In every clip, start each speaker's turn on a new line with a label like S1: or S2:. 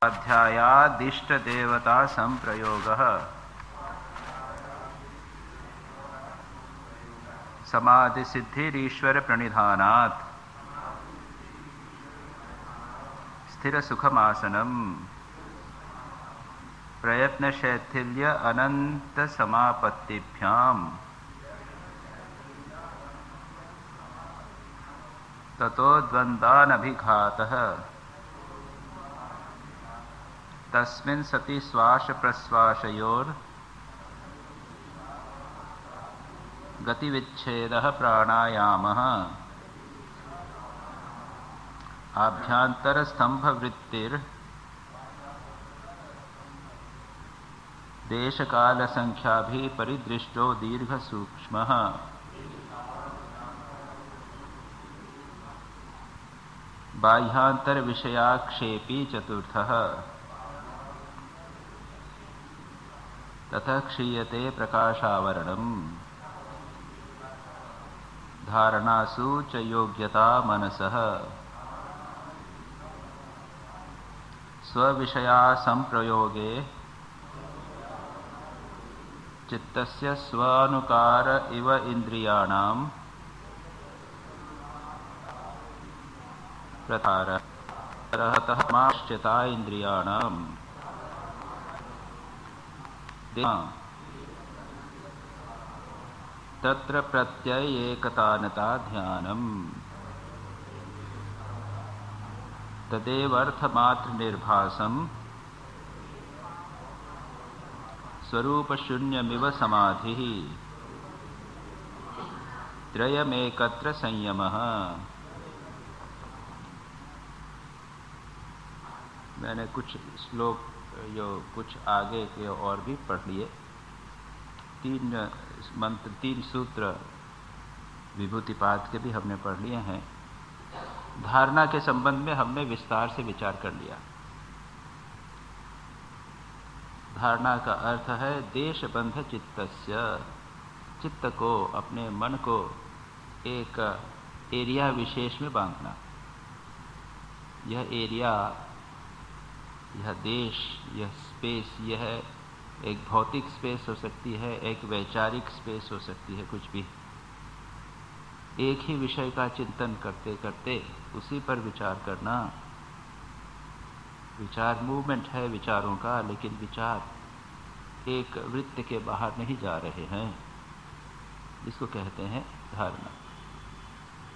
S1: अध्यायादिष्टदेवता संप्रयोगः समाधिसिद्धिरीश्वर प्रणिधानात् स्थिरसुखमासनम् प्रयत्नशैथिल्य अनन्तसमापत्तिभ्याम् ततो द्वन्द्वानभिघातः तस्मिन् सति श्वास प्रश्वासयोर् गतिविच्छेदः प्राणायामः आभ्यन्तरस्तंभवृत्तिर् देशकालसंख्याभिः परिदृष्टो दीर्घसूक्ष्मः बाह्यान्तरविषयाक्षेपी चतुर्थः ततः क्षीयते प्रकाशावरणम् धारणासु च योग्यता मनसः स्वविषया संप्रयोगे चित्तस्य स्वानुकार इव इंद्रियाणां प्रथारः माश्चिता इंद्रियाणां तत्र प्रत्यय एकतानता ध्यानम् तदेवर्थ निर्भासम् स्वरूप शून्यमिव समाधिः त्रयमेकत्र संयमः। मैंने कुछ श्लोक जो कुछ आगे के और भी पढ़ लिए। 3 सूत्र विभूतिपाद के भी हमने पढ़ लिए हैं। धारणा के संबंध में हमने विस्तार से विचार कर लिया। धारणा का अर्थ है देशबंध चित्तस्य, चित्त को, अपने मन को एक एरिया विशेष में बांधना। यह एरिया, यह देश, यह स्पेस, यह एक भौतिक स्पेस हो सकती है, एक वैचारिक स्पेस हो सकती है, कुछ भी। एक ही विषय का चिंतन करते करते उसी पर विचार करना। विचार मूवमेंट है विचारों का, लेकिन विचार एक वृत्त के बाहर नहीं जा रहे हैं। इसको कहते हैं धारणा।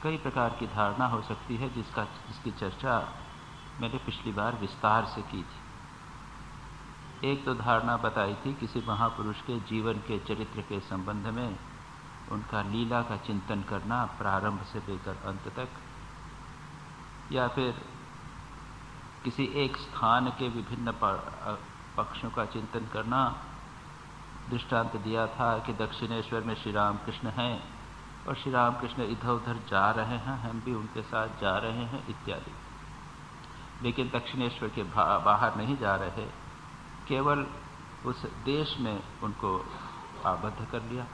S1: कई प्रकार की धारणा हो सकती है जिसकी चर्चा मैंने पिछली बार विस्तार से की थी। एक तो धारणा बताई थी किसी महापुरुष के जीवन के चरित्र के संबंध में, उनका लीला का चिंतन करना प्रारंभ से लेकर अंत तक, या फिर किसी एक स्थान के विभिन्न पक्षों का चिंतन करना। दृष्टांत दिया था कि दक्षिणेश्वर में श्री रामकृष्ण हैं और श्री रामकृष्ण इधर उधर जा रहे हैं, हम भी उनके साथ जा रहे हैं इत्यादि। लेकिन दक्षिणेश्वर के बाहर नहीं जा रहे, केवल उस देश में उनको आबद्ध कर लिया।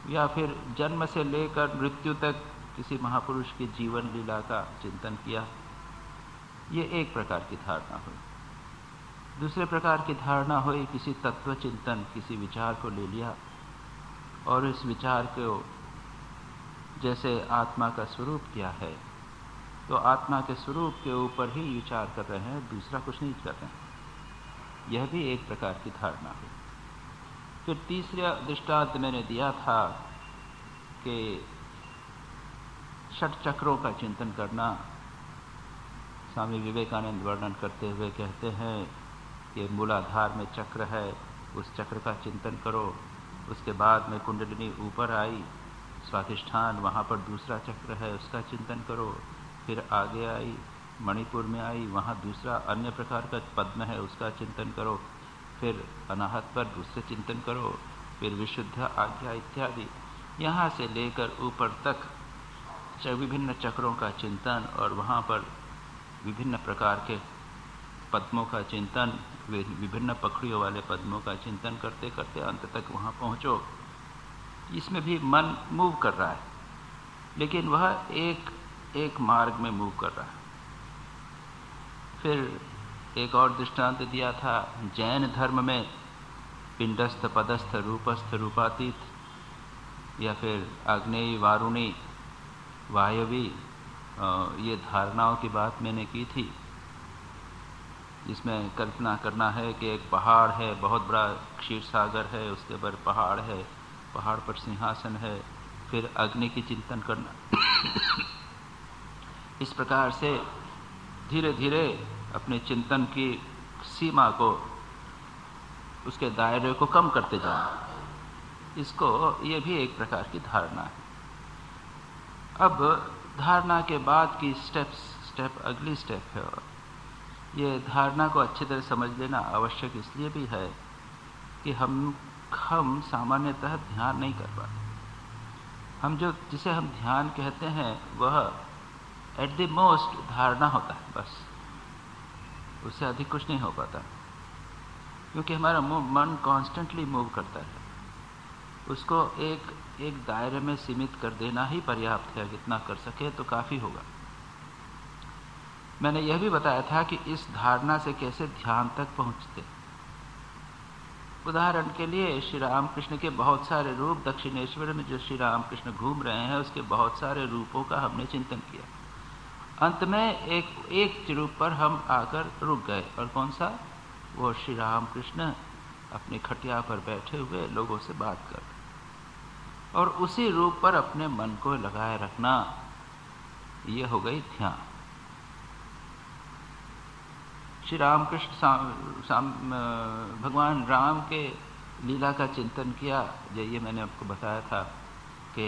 S1: या फिर जन्म से लेकर मृत्यु तक किसी महापुरुष की जीवन लीला का चिंतन किया। ये एक प्रकार की धारणा हुई। दूसरे प्रकार की धारणा हुई किसी तत्व चिंतन, किसी विचार को ले लिया और इस विचार को जैसे आत्मा का स्वरूप क्या है, तो आत्मा के स्वरूप के ऊपर ही विचार कर रहे हैं, दूसरा कुछ नहीं कर रहे हैं। यह भी एक प्रकार की धारणा हुई। फिर तीसरा दृष्टांत मैंने दिया था कि षट चक्रों का चिंतन करना। स्वामी विवेकानंद वर्णन करते हुए कहते हैं कि मूलाधार में चक्र है, उस चक्र का चिंतन करो। उसके बाद में कुंडलिनी ऊपर आई, स्वाधिष्ठान, वहाँ पर दूसरा चक्र है, उसका चिंतन करो। फिर आगे आई, मणिपुर में आई, वहाँ दूसरा अन्य प्रकार का पद्म है, उसका चिंतन करो। फिर अनाहत पर दूसरे चिंतन करो, फिर विशुद्ध आज्ञा इत्यादि। यहाँ से लेकर ऊपर तक विभिन्न चक्रों का चिंतन और वहाँ पर विभिन्न प्रकार के पद्मों का चिंतन, विभिन्न पखड़ियों वाले पद्मों का चिंतन करते करते अंत तक वहाँ पहुँचो। इसमें भी मन मूव कर रहा है, लेकिन वह एक मार्ग में मूव कर रहा है। फिर एक और दृष्टांत दिया था जैन धर्म में पिंडस्थ पदस्थ रूपस्थ रूपातीत या फिर आग्नेयी वारुणी वायवी ये धारणाओं की बात मैंने की थी, जिसमें कल्पना करना है कि एक पहाड़ है, बहुत बड़ा क्षीर सागर है, उसके ऊपर पहाड़ है, पहाड़ पर सिंहासन है, फिर अग्नि की चिंतन करना। इस प्रकार से धीरे धीरे अपने चिंतन की सीमा को, उसके दायरे को कम करते जाना, इसको ये भी एक प्रकार की धारणा है। अब धारणा के बाद की स्टेप अगली स्टेप है, और ये धारणा को अच्छी तरह समझ लेना आवश्यक इसलिए भी है कि हम सामान्यतः ध्यान नहीं कर पाते। हम जिसे हम ध्यान कहते हैं वह एट द मोस्ट धारणा होता है, बस उससे अधिक कुछ नहीं हो पाता, क्योंकि हमारा मन कॉन्स्टेंटली मूव करता है। उसको एक दायरे में सीमित कर देना ही पर्याप्त है, जितना कर सके तो काफ़ी होगा। मैंने यह भी बताया था कि इस धारणा से कैसे ध्यान तक पहुंचते। उदाहरण के लिए श्री रामकृष्ण के बहुत सारे रूप, दक्षिणेश्वर में जो श्री रामकृष्ण घूम रहे हैं उसके बहुत सारे रूपों का हमने चिंतन किया। अंत में एक रूप पर हम आकर रुक गए, और कौन सा? वो श्री रामकृष्ण अपनी खटिया पर बैठे हुए लोगों से बात कर, और उसी रूप पर अपने मन को लगाए रखना, ये हो गई ध्यान। श्री रामकृष्ण भगवान राम के लीला का चिंतन किया। ये मैंने आपको बताया था कि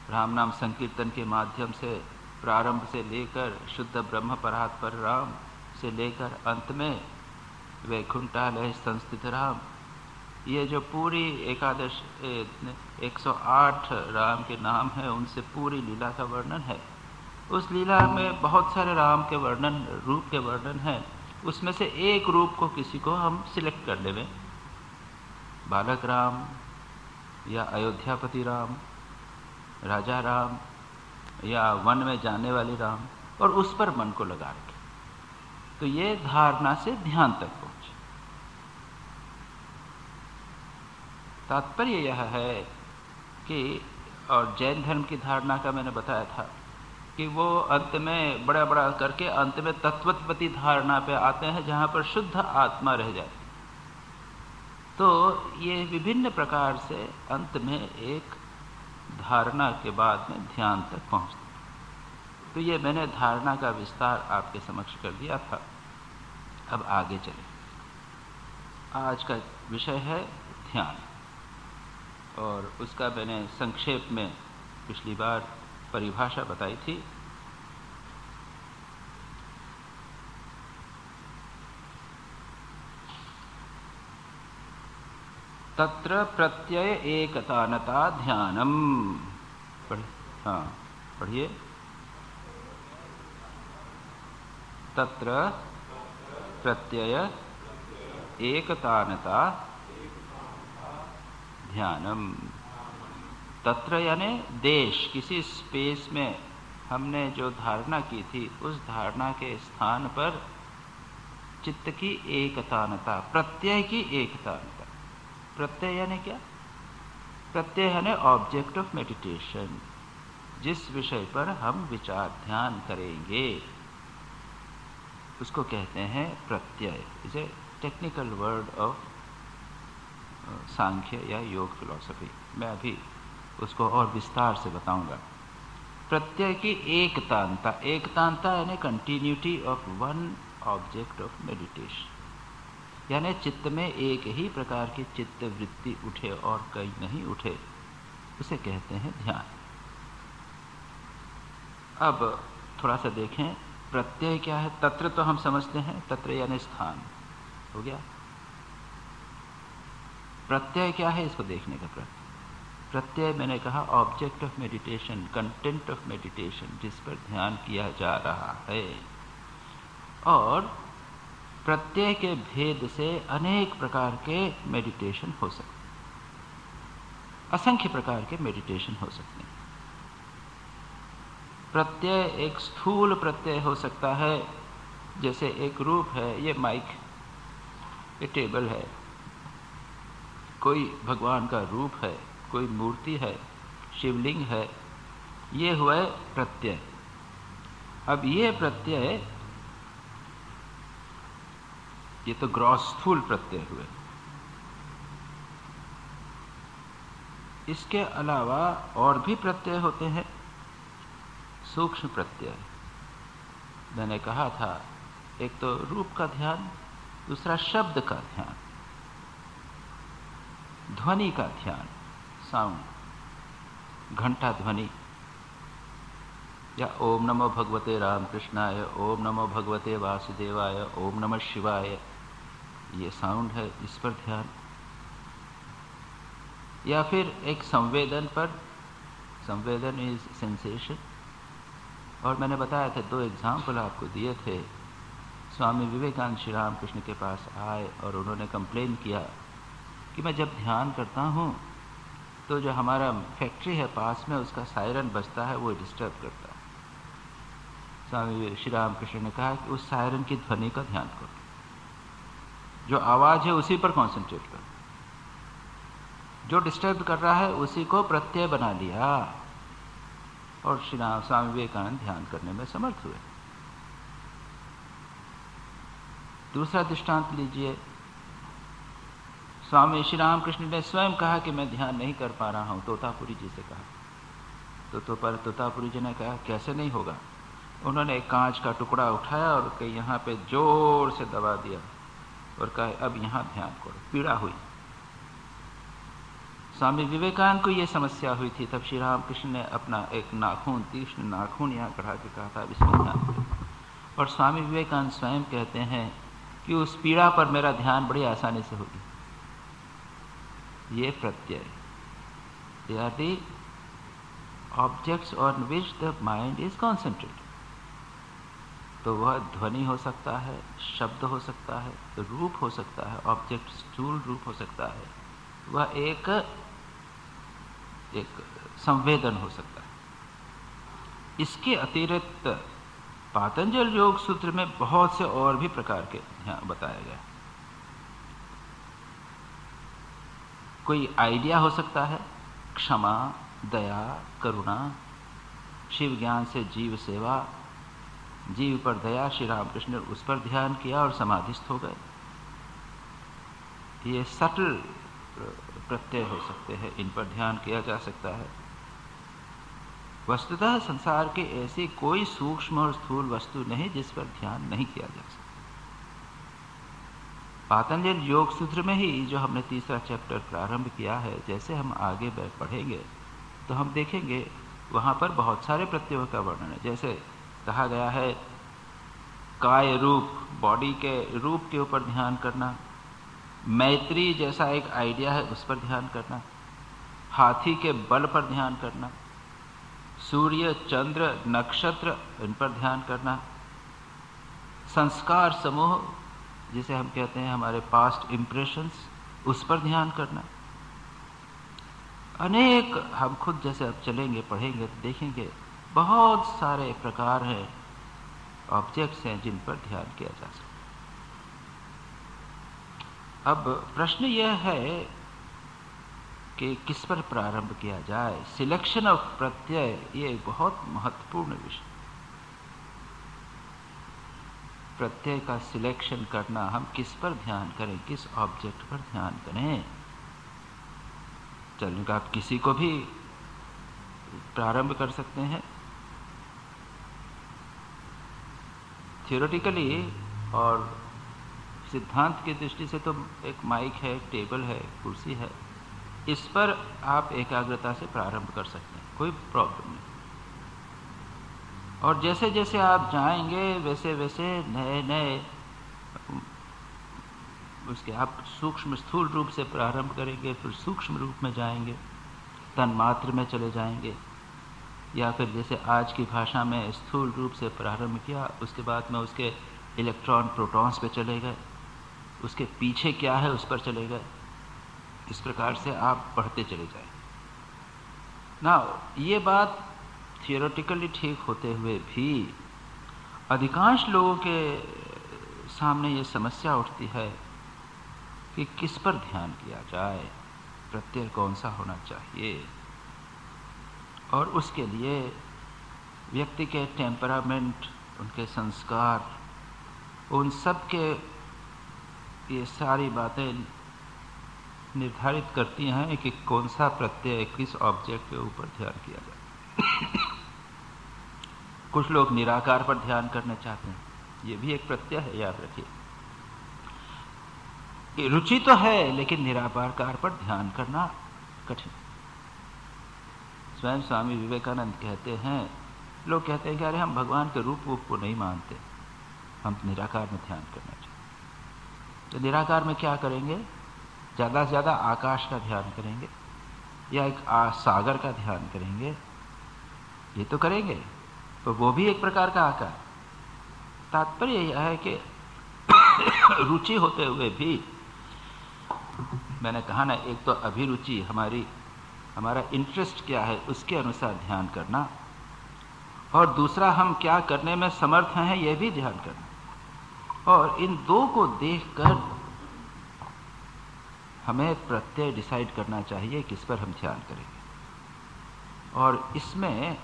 S1: राम नाम संकीर्तन के माध्यम से प्रारंभ से लेकर शुद्ध ब्रह्म परात्पर राम से लेकर अंत में वैकुंठालय संस्थित राम, ये जो पूरी एकादश 108 राम के नाम है, उनसे पूरी लीला का वर्णन है। उस लीला में बहुत सारे राम के वर्णन, रूप के वर्णन है। उसमें से एक रूप को किसी को हम सिलेक्ट कर लें, बालक राम या अयोध्यापति राम, राजा राम या वन में जाने वाली राम, और उस पर मन को लगा रखें, तो ये धारणा से ध्यान तक पहुंचे। तात्पर्य यह है कि, और जैन धर्म की धारणा का मैंने बताया था कि वो अंत में बड़ा बड़ा करके अंत में तत्वत्पति धारणा पे आते हैं, जहाँ पर शुद्ध आत्मा रह जाती। तो ये विभिन्न प्रकार से अंत में एक धारणा के बाद में ध्यान तक पहुँचते। तो ये मैंने धारणा का विस्तार आपके समक्ष कर दिया था। अब आगे चलें। आज का विषय है ध्यान, और उसका मैंने संक्षेप में पिछली बार परिभाषा बताई थी। तत्र प्रत्यय एकतानता ध्यानम। पढ़िए। तत्र प्रत्यय एकतानता ध्यानम। तत्र यानी देश, किसी स्पेस में हमने जो धारणा की थी, उस धारणा के स्थान पर चित्त की एकतानता, प्रत्यय की एकतानता। प्रत्यय यानी क्या? प्रत्यय यानी ऑब्जेक्ट ऑफ मेडिटेशन, जिस विषय पर हम विचार ध्यान करेंगे उसको कहते हैं प्रत्यय। Is a technical word of Sankhya या योग फिलॉसफी। मैं अभी उसको और विस्तार से बताऊंगा। प्रत्यय की एकतानता, एकतानता यानी continuity of one object of meditation, यानी चित्त में एक ही प्रकार की चित्त वृत्ति उठे और कई नहीं उठे, उसे कहते हैं ध्यान। अब थोड़ा सा देखें प्रत्यय क्या है। तत्र तो हम समझते हैं, तत्र यानी स्थान हो गया। प्रत्यय क्या है, इसको देखने का प्रत्यय मैंने कहा object of meditation, content of meditation, जिस पर ध्यान किया जा रहा है। और प्रत्यय के भेद से अनेक प्रकार के मेडिटेशन हो सकते, असंख्य प्रकार के मेडिटेशन हो सकते हैं। प्रत्यय एक स्थूल प्रत्यय हो सकता है, जैसे एक रूप है, ये माइक, ये टेबल है, कोई भगवान का रूप है, कोई मूर्ति है, शिवलिंग है, ये हुआ है प्रत्यय। अब ये प्रत्यय, ये तो ग्रॉस स्थूल प्रत्यय हुए। इसके अलावा और भी प्रत्यय होते हैं, सूक्ष्म प्रत्यय। मैंने कहा था एक तो रूप का ध्यान, दूसरा शब्द का ध्यान, ध्वनि का ध्यान, साउंड, घंटा ध्वनि, या ओम नमो भगवते रामकृष्णाय, ओम नमो भगवते वासुदेवाय, ओम नमः शिवाय, ये साउंड है, इस पर ध्यान। या फिर एक संवेदन पर, संवेदन इज सेंसेशन। और मैंने बताया था, 2 एग्जाम्पल आपको दिए थे। स्वामी विवेकानंद श्री रामकृष्ण के पास आए और उन्होंने कंप्लेन किया कि मैं जब ध्यान करता हूँ तो जो हमारा फैक्ट्री है पास में, उसका सायरन बजता है, वो डिस्टर्ब करता है। स्वामी श्री रामकृष्ण ने कहा कि उस सायरन की ध्वनि का ध्यान करो, जो आवाज़ है उसी पर कॉन्सेंट्रेट करो, जो डिस्टर्ब कर रहा है उसी को प्रत्यय बना लिया, और श्री स्वामी विवेकानंद ध्यान करने में समर्थ हुए। दूसरा दृष्टांत लीजिए, स्वामी श्री रामकृष्ण ने स्वयं कहा कि मैं ध्यान नहीं कर पा रहा हूं, तोतापुरी जी से कहा। तो पर तोतापुरी जी ने कहा कैसे नहीं होगा। उन्होंने एक कांच का टुकड़ा उठाया और कहीं यहाँ पे जोर से दबा दिया और कहा अब यहाँ ध्यान करो, पीड़ा हुई। स्वामी विवेकानंद को ये समस्या हुई थी, तब श्री रामकृष्ण ने अपना एक नाखून, तीक्ष्ण नाखून यहाँ कढ़ा के कहा था अब इसमें ध्यान करो। और स्वामी विवेकानंद स्वयं कहते हैं कि उस पीड़ा पर मेरा ध्यान बड़ी आसानी से होगी। ये प्रत्यय, they are the objects on which the mind is concentrated. तो वह ध्वनि हो सकता है, शब्द हो सकता है, रूप हो सकता है, ऑब्जेक्ट स्थूल रूप हो सकता है, वह एक संवेदन हो सकता है। इसके अतिरिक्त पातंजल योग सूत्र में बहुत से और भी प्रकार के यहाँ बताया गया। कोई आइडिया हो सकता है, क्षमा, दया, करुणा, शिव ज्ञान से जीव सेवा, जीव पर दया, श्री रामकृष्ण ने उस पर ध्यान किया और समाधिस्थ हो गए। ये सटल प्रत्यय हो सकते हैं, इन पर ध्यान किया जा सकता है। वस्तुतः संसार के ऐसी कोई सूक्ष्म और स्थूल वस्तु नहीं जिस पर ध्यान नहीं किया जा सकता। पातंजल योग सूत्र में ही जो हमने तीसरा चैप्टर प्रारंभ किया है, जैसे हम आगे पढ़ेंगे तो हम देखेंगे वहाँ पर बहुत सारे प्रत्ययों का वर्णन है। जैसे कहा गया है काय रूप, बॉडी के रूप के ऊपर ध्यान करना, मैत्री जैसा एक आइडिया है उस पर ध्यान करना, हाथी के बल पर ध्यान करना, सूर्य, चंद्र, नक्षत्र, इन पर ध्यान करना, संस्कार समूह जिसे हम कहते हैं हमारे पास्ट इम्प्रेशंस, उस पर ध्यान करना। अनेक, हम खुद जैसे अब चलेंगे पढ़ेंगे तो देखेंगे बहुत सारे प्रकार हैं, ऑब्जेक्ट्स हैं जिन पर ध्यान किया जा सकता है। अब प्रश्न यह है कि किस पर प्रारंभ किया जाए। सिलेक्शन ऑफ प्रत्यय ये एक बहुत महत्वपूर्ण विषय। प्रत्यय का सिलेक्शन करना, हम किस पर ध्यान करें, किस ऑब्जेक्ट पर ध्यान करें। चलिए आप किसी को भी प्रारंभ कर सकते हैं। थियोरेटिकली और सिद्धांत की दृष्टि से तो एक माइक है, टेबल है, कुर्सी है, इस पर आप एकाग्रता से प्रारंभ कर सकते हैं, कोई प्रॉब्लम नहीं। और जैसे जैसे आप जाएंगे वैसे वैसे नए नए उसके आप सूक्ष्म स्थूल रूप से प्रारंभ करेंगे, फिर सूक्ष्म रूप में जाएंगे, तन्मात्र में चले जाएंगे, या फिर जैसे आज की भाषा में स्थूल रूप से प्रारंभ किया, उसके बाद में उसके इलेक्ट्रॉन प्रोटॉन्स पे चले गए, उसके पीछे क्या है उस पर चले गए। इस प्रकार से आप पढ़ते चले जाएं। ना ये बात थियोरेटिकली ठीक होते हुए भी अधिकांश लोगों के सामने ये समस्या उठती है कि किस पर ध्यान किया जाए, प्रत्यय कौन सा होना चाहिए। और उसके लिए व्यक्ति के टेम्परामेंट, उनके संस्कार, उन सब के ये सारी बातें निर्धारित करती हैं कि कौन सा प्रत्यय किस ऑब्जेक्ट के ऊपर ध्यान किया जाए। कुछ लोग निराकार पर ध्यान करना चाहते हैं, ये भी एक प्रत्यय है, याद रखिए। रुचि तो है लेकिन निराकार पर ध्यान करना कठिन। स्वयं स्वामी विवेकानंद कहते हैं, लोग कहते हैं कि अरे हम भगवान के रूप को नहीं मानते, हम निराकार में ध्यान करना चाहते। तो निराकार में क्या करेंगे? ज़्यादा से ज़्यादा आकाश का ध्यान करेंगे या एक सागर का ध्यान करेंगे, ये तो करेंगे, तो वो भी एक प्रकार का आकार। तात्पर्य यह है कि रुचि होते हुए भी, मैंने कहा ना, एक तो अभिरुचि, हमारा इंटरेस्ट क्या है उसके अनुसार ध्यान करना, और दूसरा हम क्या करने में समर्थ हैं यह भी ध्यान करना। और इन दो को देखकर हमें प्रत्यय डिसाइड करना चाहिए किस पर हम ध्यान करेंगे। और इसमें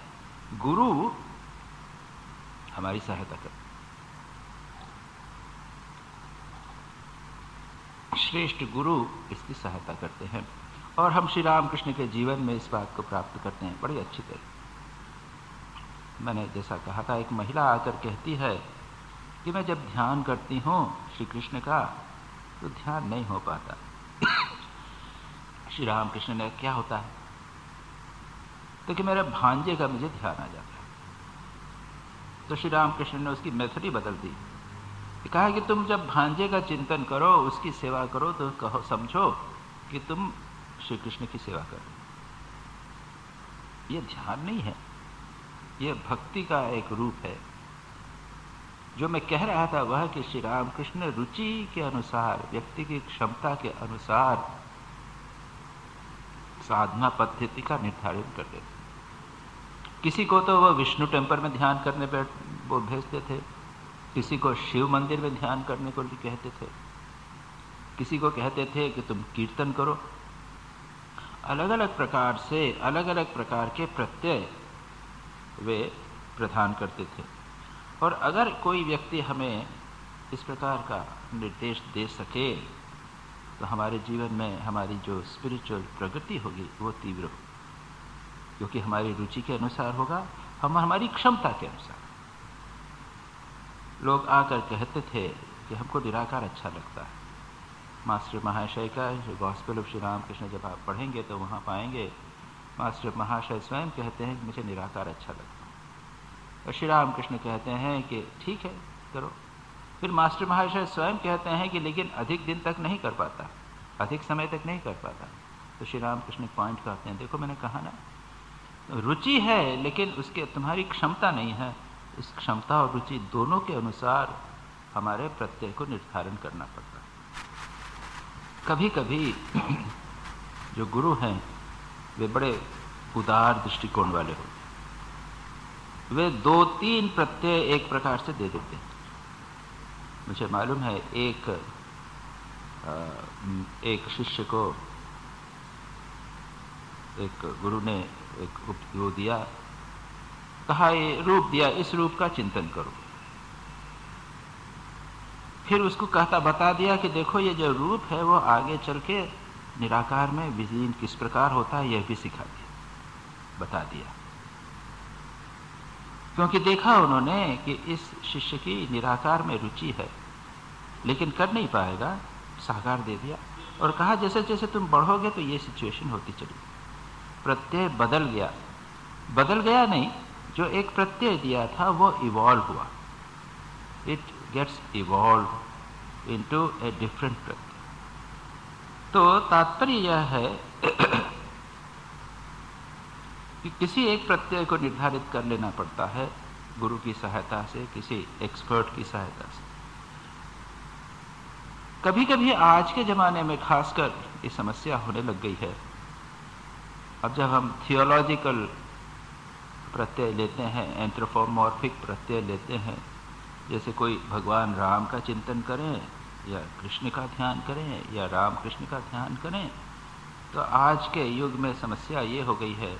S1: गुरु हमारी सहायता करते, श्रेष्ठ गुरु इसकी सहायता करते हैं, और हम श्री रामकृष्ण के जीवन में इस बात को प्राप्त करते हैं बड़ी अच्छी तरह। मैंने जैसा कहा था, एक महिला आकर कहती है कि मैं जब ध्यान करती हूँ श्री कृष्ण का तो ध्यान नहीं हो पाता। श्री रामकृष्ण ने क्या होता है? तो कि मेरे भांजे का मुझे ध्यान आ जाता है। तो श्री रामकृष्ण ने उसकी मेथड ही बदल दी, कहा कि तुम जब भांजे का चिंतन करो, उसकी सेवा करो, तो कहो, समझो कि तुम श्री कृष्ण की सेवा करो। ये ध्यान नहीं है, ये भक्ति का एक रूप है। जो मैं कह रहा था वह कि श्री रामकृष्ण रुचि के अनुसार, व्यक्ति की क्षमता के अनुसार साधना पद्धति का निर्धारण कर देते। किसी को तो वह विष्णु टेम्पल में ध्यान करने पर वो भेजते थे, किसी को शिव मंदिर में ध्यान करने को कहते थे, किसी को कहते थे कि तुम कीर्तन करो। अलग अलग प्रकार से अलग अलग प्रकार के प्रत्यय वे प्रदान करते थे। और अगर कोई व्यक्ति हमें इस प्रकार का निर्देश दे सके तो हमारे जीवन में हमारी जो स्पिरिचुअल प्रगति होगी वो तीव्र होगी, क्योंकि हमारी रुचि के अनुसार होगा, हमारी क्षमता के अनुसार। लोग आकर कहते थे कि हमको निराकार अच्छा लगता है। मास्टर महाशय का गॉस्पेल ऑफ श्री रामकृष्ण जब आप पढ़ेंगे तो वहाँ पाएंगे मास्टर महाशय स्वयं कहते हैं कि मुझे निराकार अच्छा लगता है, और श्री रामकृष्ण कहते हैं कि ठीक है करो। फिर मास्टर महाशय स्वयं कहते हैं कि लेकिन अधिक दिन तक नहीं कर पाता, अधिक समय तक नहीं कर पाता। तो श्री रामकृष्ण पॉइंट करते हैं, देखो मैंने कहा ना, रुचि है लेकिन उसके तुम्हारी क्षमता नहीं है। इस क्षमता और रुचि दोनों के अनुसार हमारे प्रत्यय को निर्धारण करना पड़ता है। कभी कभी जो गुरु हैं वे बड़े उदार दृष्टिकोण वाले होते हैं, वे 2-3 प्रत्यय एक प्रकार से दे देते हैं। मुझे मालूम है एक शिष्य को एक गुरु ने एक वो दिया, कहा ये रूप दिया, इस रूप का चिंतन करो। फिर उसको कहता बता दिया कि देखो ये जो रूप है वो आगे चल के निराकार में विलीन किस प्रकार होता है, यह भी सिखा दिया, बता दिया। क्योंकि देखा उन्होंने कि इस शिष्य की निराकार में रुचि है लेकिन कर नहीं पाएगा, साकार दे दिया और कहा जैसे जैसे तुम बढ़ोगे तो ये सिचुएशन होती चली। प्रत्यय बदल गया, बदल गया नहीं, जो एक प्रत्यय दिया था वो इवॉल्व हुआ, it gets evolve into a different प्रत्यय। तो तात्पर्य यह है कि किसी एक प्रत्यय को निर्धारित कर लेना पड़ता है गुरु की सहायता से, किसी एक्सपर्ट की सहायता से। कभी कभी आज के ज़माने में खासकर ये समस्या होने लग गई है। अब जब हम थियोलॉजिकल प्रत्यय लेते हैं, एंथ्रोपोमॉर्फिक प्रत्यय लेते हैं, जैसे कोई भगवान राम का चिंतन करें या कृष्ण का ध्यान करें या राम कृष्ण का ध्यान करें, तो आज के युग में समस्या ये हो गई है।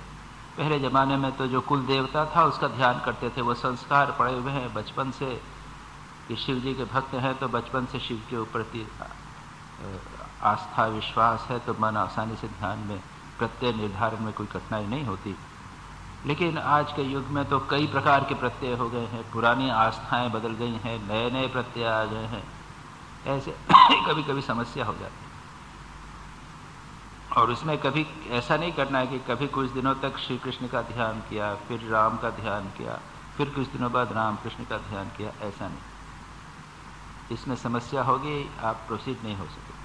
S1: पहले ज़माने में तो जो कुल देवता था उसका ध्यान करते थे, वो संस्कार पड़े हुए हैं बचपन से कि शिव जी के भक्त हैं तो बचपन से शिव के ऊपर आस्था विश्वास है, तो मन आसानी से ध्यान में प्रत्यय निर्धारण में कोई कठिनाई नहीं होती। लेकिन आज के युग में तो कई प्रकार के प्रत्यय हो गए हैं, पुरानी आस्थाएं बदल गई हैं, नए नए प्रत्यय आ गए हैं, ऐसे कभी कभी समस्या हो जाती है। और उसमें कभी ऐसा नहीं करना है कि कभी कुछ दिनों तक श्री कृष्ण का ध्यान किया, फिर राम का ध्यान किया, फिर कुछ दिनों बाद राम कृष्ण का ध्यान किया, ऐसा नहीं। इसमें समस्या होगी, आप प्रोसीड नहीं हो सके।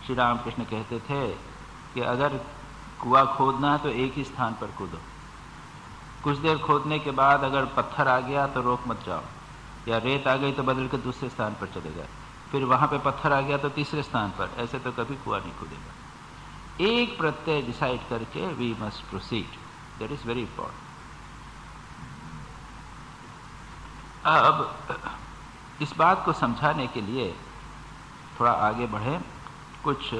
S1: श्री राम कृष्ण कहते थे कि अगर कुआं खोदना है तो एक ही स्थान पर कूदो, कुछ देर खोदने के बाद अगर पत्थर आ गया तो रोक मत जाओ, या रेत आ गई तो बदल के दूसरे स्थान पर चले गए, फिर वहां पे पत्थर आ गया तो तीसरे स्थान पर, ऐसे तो कभी कुआं नहीं खुदेगा। एक प्रत्यय डिसाइड करके we must proceed, that is very important. अब इस बात को समझाने के लिए थोड़ा आगे बढ़े। कुछ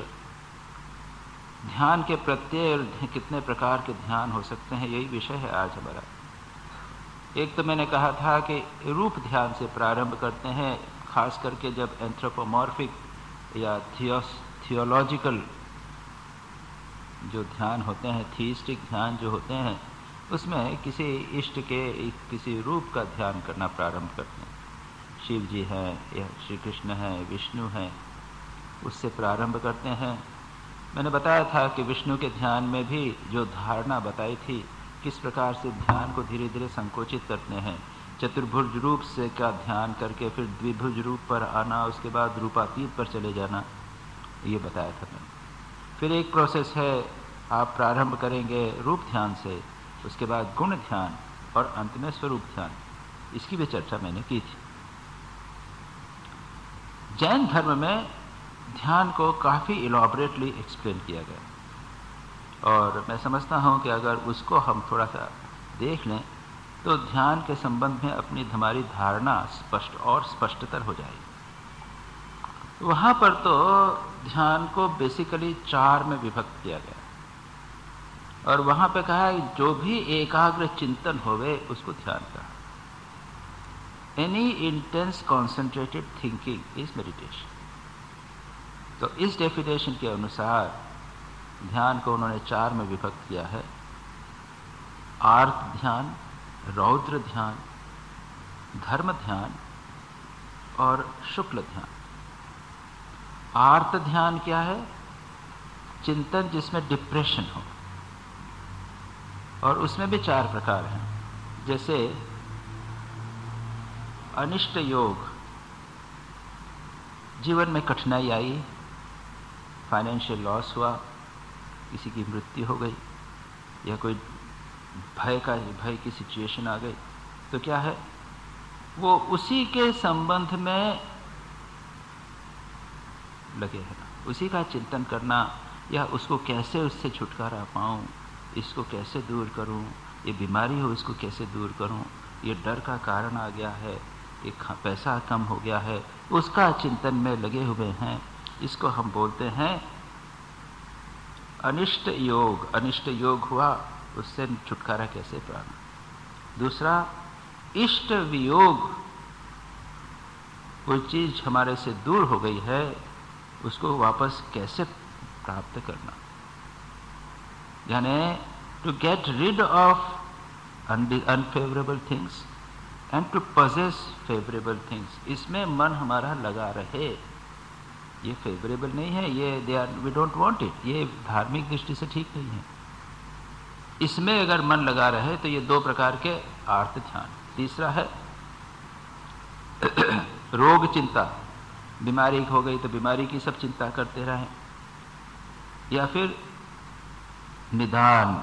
S1: ध्यान के प्रत्यय और कितने प्रकार के ध्यान हो सकते हैं, यही विषय है आज हमारा। एक तो मैंने कहा था कि रूप ध्यान से प्रारंभ करते हैं, खास करके जब एंथ्रोपोमॉर्फिक या थियोलॉजिकल जो ध्यान होते हैं, थीस्टिक ध्यान जो होते हैं, उसमें किसी इष्ट के किसी रूप का ध्यान करना प्रारंभ करते हैं। शिव जी हैं या श्री कृष्ण हैं, विष्णु हैं, उससे प्रारंभ करते हैं। मैंने बताया था कि विष्णु के ध्यान में भी जो धारणा बताई थी, किस प्रकार से ध्यान को धीरे धीरे संकोचित करते हैं, चतुर्भुज रूप से का ध्यान करके फिर द्विभुज रूप पर आना, उसके बाद रूपातीत पर चले जाना, ये बताया था मैंने। फिर एक प्रोसेस है, आप प्रारंभ करेंगे रूप ध्यान से, उसके बाद गुण ध्यान और अंत में स्वरूप ध्यान, इसकी भी चर्चा मैंने की थी। जैन धर्म में ध्यान को काफ़ी इलॉबरेटली एक्सप्लेन किया गया, और मैं समझता हूँ कि अगर उसको हम थोड़ा सा देख लें तो ध्यान के संबंध में अपनी हमारी धारणा स्पष्ट और स्पष्टतर हो जाएगी। वहाँ पर तो ध्यान को बेसिकली 4 में विभक्त किया गया, और वहाँ पे कहा जो भी एकाग्र चिंतन होवे उसको ध्यान कहा। Any intense concentrated thinking is meditation. तो इस डेफिनेशन के अनुसार ध्यान को उन्होंने 4 में विभक्त किया है: आर्त ध्यान, रौद्र ध्यान, धर्म ध्यान और शुक्ल ध्यान। आर्त ध्यान क्या है? चिंतन जिसमें डिप्रेशन हो, और उसमें भी 4 प्रकार हैं। जैसे अनिष्ट योग, जीवन में कठिनाई आई, फाइनेंशियल लॉस हुआ, किसी की मृत्यु हो गई, या कोई भय की सिचुएशन आ गई, तो क्या है, वो उसी के संबंध में लगे रहना, उसी का चिंतन करना, या उसको कैसे उससे छुटकारा पाऊं, इसको कैसे दूर करूं, ये बीमारी हो इसको कैसे दूर करूं, ये डर का कारण आ गया है, ये पैसा कम हो गया है, उसका चिंतन में लगे हुए हैं। इसको हम बोलते हैं अनिष्ट योग। अनिष्ट योग हुआ, उससे छुटकारा कैसे पाना। दूसरा इष्ट वियोग, कोई चीज हमारे से दूर हो गई है, उसको वापस कैसे प्राप्त करना, यानी to get rid of unfavourable things and to possess favourable things. इसमें मन हमारा लगा रहे, ये फेवरेबल नहीं है, ये वी डोंट वांट इट, ये धार्मिक दृष्टि से ठीक नहीं है। इसमें अगर मन लगा रहे तो ये 2 प्रकार के आर्त ध्यान। तीसरा है रोग चिंता, बीमारी हो गई तो बीमारी की सब चिंता करते रहें, या फिर निदान,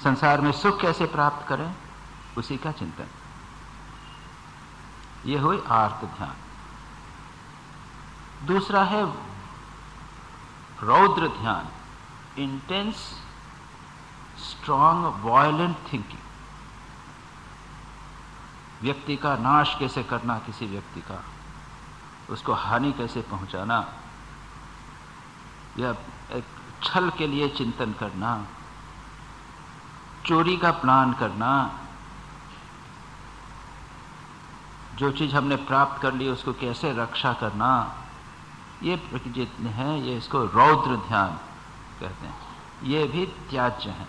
S1: संसार में सुख कैसे प्राप्त करें, उसी का चिंतन। ये हुई आर्त ध्यान। दूसरा है रौद्र ध्यान, इंटेंस स्ट्रॉन्ग वायलेंट थिंकिंग। व्यक्ति का नाश कैसे करना, किसी व्यक्ति का उसको हानि कैसे पहुंचाना, या एक छल के लिए चिंतन करना, चोरी का प्लान करना, जो चीज हमने प्राप्त कर ली उसको कैसे रक्षा करना, ये जितने हैं ये इसको रौद्र ध्यान कहते हैं। ये भी त्याज्य है,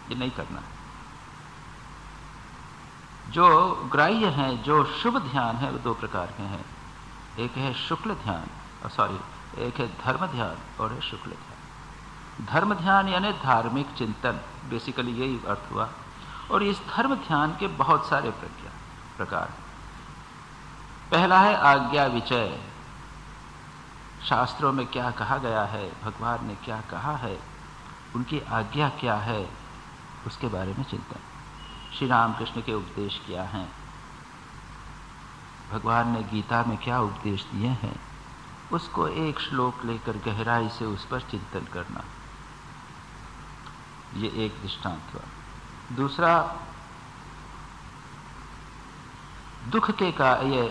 S1: ये नहीं करना है। जो ग्राह्य हैं, जो शुभ ध्यान है, वो दो प्रकार के हैं। एक है शुक्ल ध्यान, एक है धर्म ध्यान और है शुक्ल ध्यान। धर्म ध्यान यानी धार्मिक चिंतन, बेसिकली यही अर्थ हुआ। और इस धर्म ध्यान के बहुत सारे प्रकार हैं। पहला है आज्ञा विचय, शास्त्रों में क्या कहा गया है, भगवान ने क्या कहा है, उनकी आज्ञा क्या है, उसके बारे में चिंतन। श्री रामकृष्ण के उपदेश क्या हैं, भगवान ने गीता में क्या उपदेश दिए हैं, उसको एक श्लोक लेकर गहराई से उस पर चिंतन करना, ये एक दृष्टांत हुआ। दूसरा, दुख के का ये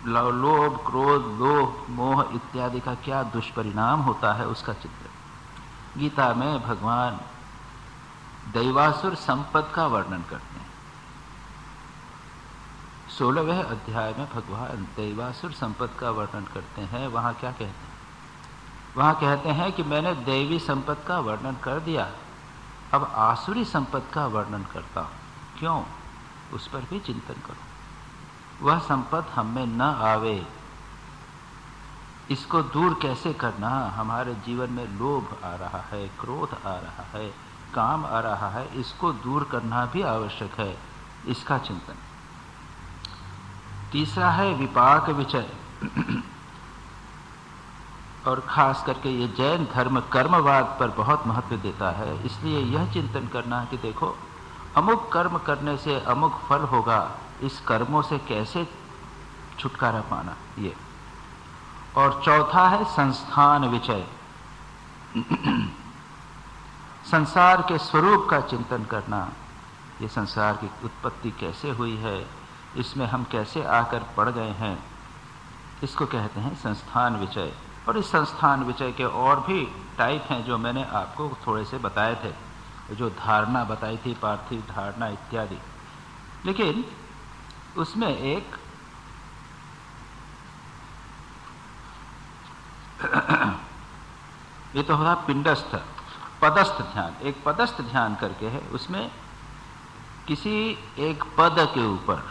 S1: लोभ, क्रोध, लोभ, मोह इत्यादि का क्या दुष्परिणाम होता है, उसका चिंतन। गीता में भगवान दैवासुर संपद का वर्णन करते हैं। 16वें अध्याय में भगवान दैवासुर संपद का वर्णन करते हैं। वहां क्या कहते हैं? वहां कहते हैं कि मैंने दैवी संपद का वर्णन कर दिया, अब आसुरी संपद का वर्णन करता हूं। क्यों? उस पर भी चिंतन करो। वह संपद हम में न आवे, इसको दूर कैसे करना। हमारे जीवन में लोभ आ रहा है, क्रोध आ रहा है, काम आ रहा है, इसको दूर करना भी आवश्यक है, इसका चिंतन। तीसरा है विपाक विचय, और खास करके ये जैन धर्म कर्मवाद पर बहुत महत्व देता है। इसलिए यह चिंतन करना कि देखो अमुक कर्म करने से अमुक फल होगा, इस कर्मों से कैसे छुटकारा पाना, ये। और चौथा है संस्थान विचय, संसार के स्वरूप का चिंतन करना। ये संसार की उत्पत्ति कैसे हुई है, इसमें हम कैसे आकर पड़ गए हैं, इसको कहते हैं संस्थान विचय। और इस संस्थान विचय के और भी टाइप हैं जो मैंने आपको थोड़े से बताए थे, जो धारणा बताई थी, पार्थिव धारणा इत्यादि। लेकिन उसमें एक ये तो होता पिंडस्थ, पदस्थ ध्यान। एक पदस्थ ध्यान करके है, उसमें किसी एक पद के ऊपर,